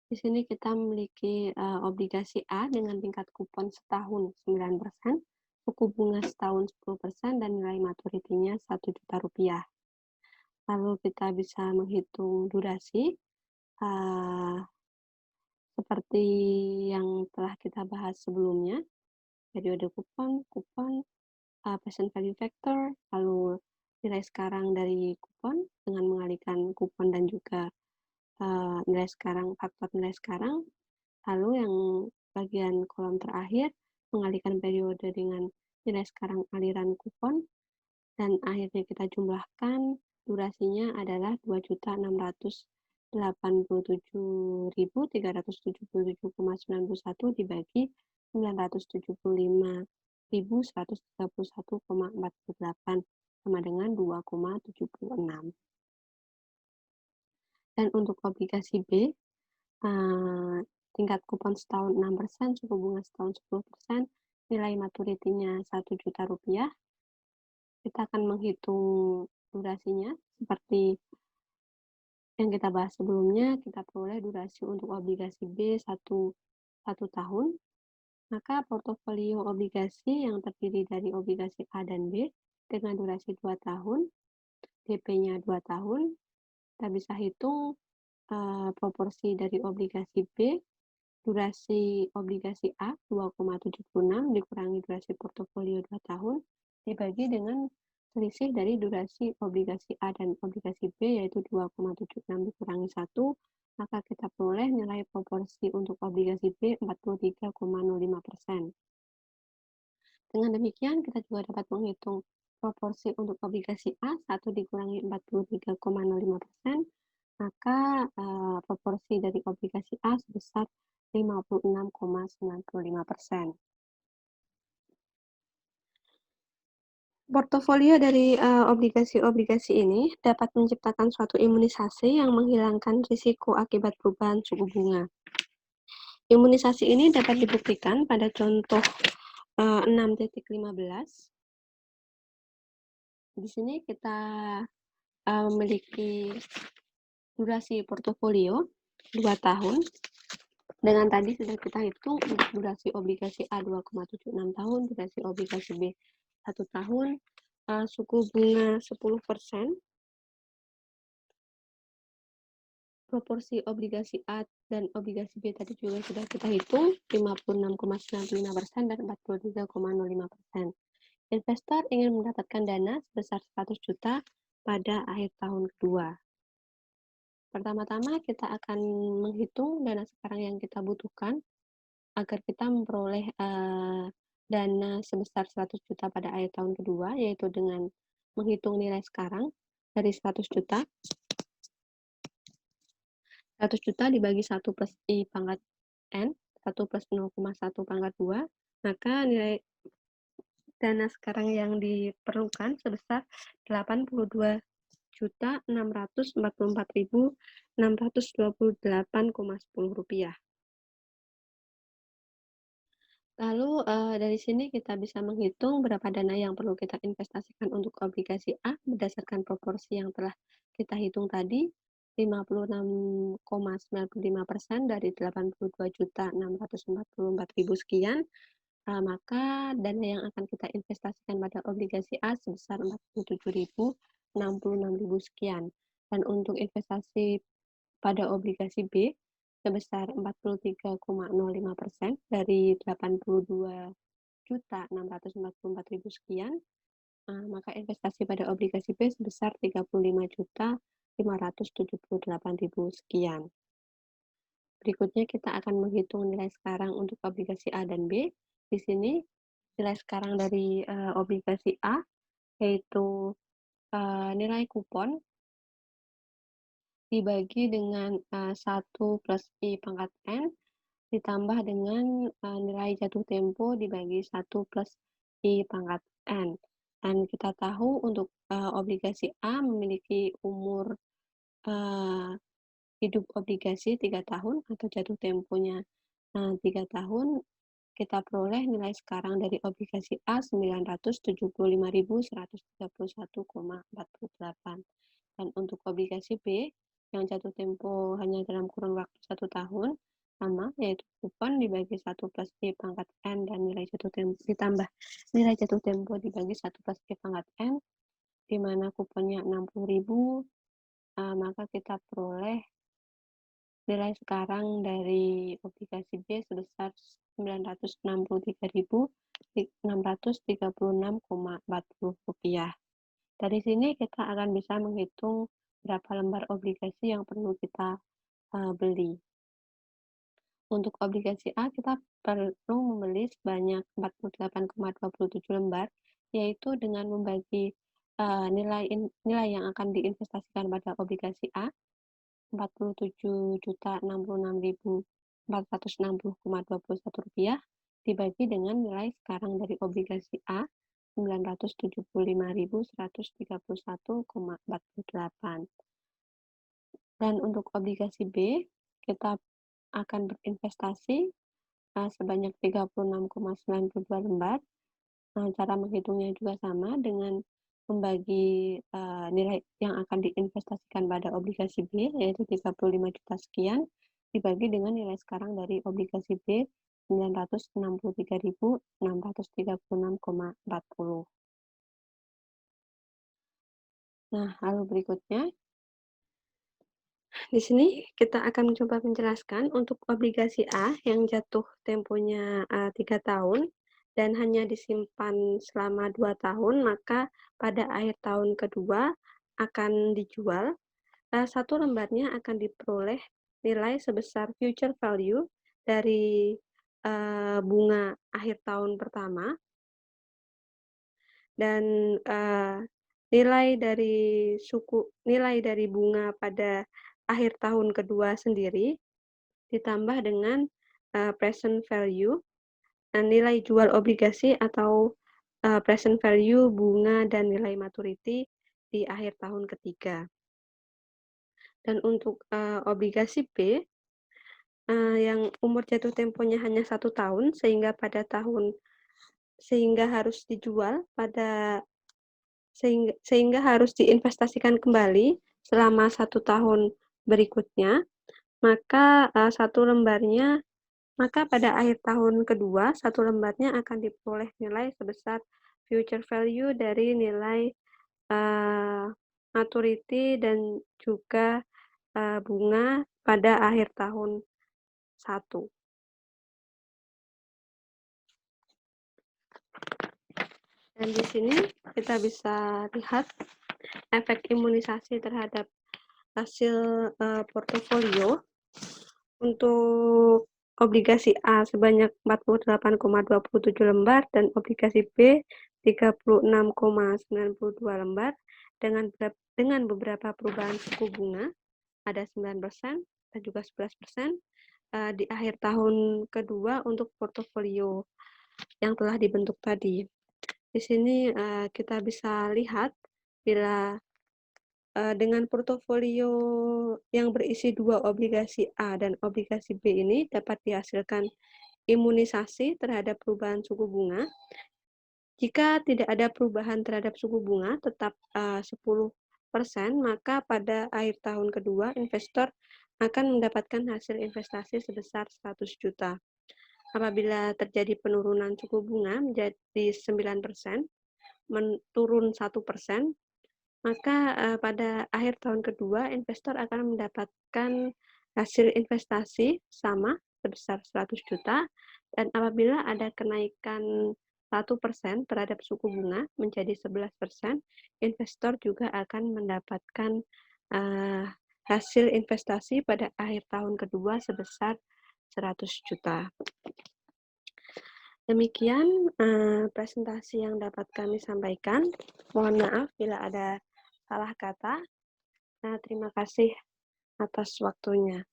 Di sini kita memiliki obligasi A dengan tingkat kupon setahun 9%, suku bunga setahun 10%, dan nilai maturitinya Rp1.000.000. Lalu kita bisa menghitung durasi seperti yang telah kita bahas sebelumnya, periode kupon, present value factor, lalu nilai sekarang dari kupon dengan mengalihkan kupon dan juga nilai sekarang, faktor nilai sekarang. Lalu yang bagian kolom terakhir mengalihkan periode dengan nilai sekarang aliran kupon, dan akhirnya kita jumlahkan, durasinya adalah 2.687.377,91 dibagi 975.131,48 sama dengan 2,76. Dan untuk obligasi B, tingkat kupon setahun 6%, suku bunga setahun 10%, nilai maturitinya Rp1.000.000. Kita akan menghitung durasinya seperti yang kita bahas sebelumnya. Kita peroleh durasi untuk obligasi B 1 tahun. Maka portofolio obligasi yang terdiri dari obligasi A dan B dengan durasi 2 tahun, DP-nya 2 tahun, kita bisa hitung proporsi dari obligasi B, durasi obligasi A 2,76 dikurangi durasi portofolio 2 tahun, dibagi dengan selisih dari durasi obligasi A dan obligasi B, yaitu 2,76 dikurangi 1, maka kita peroleh nilai proporsi untuk obligasi B 43,05%. Dengan demikian, kita juga dapat menghitung proporsi untuk obligasi A 1 dikurangi 43,05%, maka proporsi dari obligasi A sebesar 56,95%. Portofolio dari obligasi-obligasi ini dapat menciptakan suatu imunisasi yang menghilangkan risiko akibat perubahan suku bunga. Imunisasi ini dapat dibuktikan pada contoh 6.15. Di sini kita memiliki durasi portofolio 2 tahun. Dengan tadi sudah kita hitung untuk durasi obligasi A 2,76 tahun, durasi obligasi B 1 tahun, suku bunga 10%, proporsi obligasi A dan obligasi B tadi juga sudah kita hitung, 56,95% dan 43,05%. Investor ingin mendapatkan dana sebesar 100 juta pada akhir tahun kedua. Pertama-tama kita akan menghitung dana sekarang yang kita butuhkan agar kita memperoleh dana sebesar 100 juta pada akhir tahun kedua, yaitu dengan menghitung nilai sekarang dari 100 juta. 100 juta dibagi 1 plus I pangkat N, 1 plus 0,1 pangkat 2, maka nilai dana sekarang yang diperlukan sebesar 82.644.628,10 rupiah. Lalu dari sini kita bisa menghitung berapa dana yang perlu kita investasikan untuk obligasi A berdasarkan proporsi yang telah kita hitung tadi, 56,95% dari 82.644.000 sekian, maka dana yang akan kita investasikan pada obligasi A sebesar 47.066.000 sekian. Dan untuk investasi pada obligasi B sebesar 43,05% dari 82.644.000 sekian, maka investasi pada obligasi B sebesar 35.578.000 sekian. Berikutnya kita akan menghitung nilai sekarang untuk obligasi A dan B. Di sini nilai sekarang dari obligasi A yaitu nilai kupon dibagi dengan 1 plus I pangkat N ditambah dengan nilai jatuh tempo dibagi 1 plus I pangkat N. Dan kita tahu untuk obligasi A memiliki umur hidup obligasi 3 tahun atau jatuh temponya 3 tahun. Kita peroleh nilai sekarang dari obligasi A 975.131,48. Dan untuk obligasi B yang jatuh tempo hanya dalam kurun waktu 1 tahun, sama, yaitu kupon dibagi 1 plus I pangkat N dan nilai jatuh tempo ditambah nilai jatuh tempo dibagi 1 plus I pangkat N, di mana kuponnya 60.000, maka kita peroleh nilai sekarang dari obligasi B sebesar 963.636,40 rupiah. Dari sini kita akan bisa menghitung berapa lembar obligasi yang perlu kita beli. Untuk obligasi A kita perlu membeli sebanyak 48,27 lembar, yaitu dengan membagi nilai yang akan diinvestasikan pada obligasi A 47.066.460,21 rupiah dibagi dengan nilai sekarang dari obligasi A 975.131,48. Dan untuk obligasi B kita akan berinvestasi sebanyak 36,92 lembar. Cara menghitungnya juga sama dengan membagi nilai yang akan diinvestasikan pada obligasi B, yaitu 35 juta sekian, dibagi dengan nilai sekarang dari obligasi B 963.636,40. Nah, lalu berikutnya, di sini kita akan mencoba menjelaskan untuk obligasi A yang jatuh temponya 3 tahun dan hanya disimpan selama 2 tahun, maka pada akhir tahun kedua akan dijual. Satu lembarnya akan diperoleh nilai sebesar future value dari bunga akhir tahun pertama dan nilai dari bunga pada akhir tahun kedua sendiri ditambah dengan present value, nilai jual obligasi atau present value bunga dan nilai maturity di akhir tahun ketiga. Dan untuk obligasi B yang umur jatuh temponya hanya 1 tahun sehingga harus dijual sehingga harus diinvestasikan kembali selama 1 tahun berikutnya, maka pada akhir tahun kedua, 1 lembarnya akan diperoleh nilai sebesar future value dari nilai maturity dan juga bunga pada akhir tahun 1. Dan di sini kita bisa lihat efek imunisasi terhadap hasil portofolio. Untuk obligasi A sebanyak 48,27 lembar dan obligasi B 36,92 lembar dengan beberapa perubahan suku bunga, ada 9% dan juga 11% di akhir tahun kedua untuk portofolio yang telah dibentuk tadi. Di sini kita bisa lihat bila dengan portofolio yang berisi 2 obligasi A dan obligasi B ini dapat dihasilkan imunisasi terhadap perubahan suku bunga. Jika tidak ada perubahan terhadap suku bunga tetap 10%, maka pada akhir tahun kedua investor akan mendapatkan hasil investasi sebesar 100 juta. Apabila terjadi penurunan suku bunga menjadi 9%, turun 1%, maka pada akhir tahun kedua investor akan mendapatkan hasil investasi sama sebesar 100 juta, dan apabila ada kenaikan 1% terhadap suku bunga menjadi 11%, investor juga akan mendapatkan hasil investasi pada akhir tahun kedua sebesar 100 juta. Demikian presentasi yang dapat kami sampaikan. Mohon maaf bila ada salah kata. Terima kasih atas waktunya.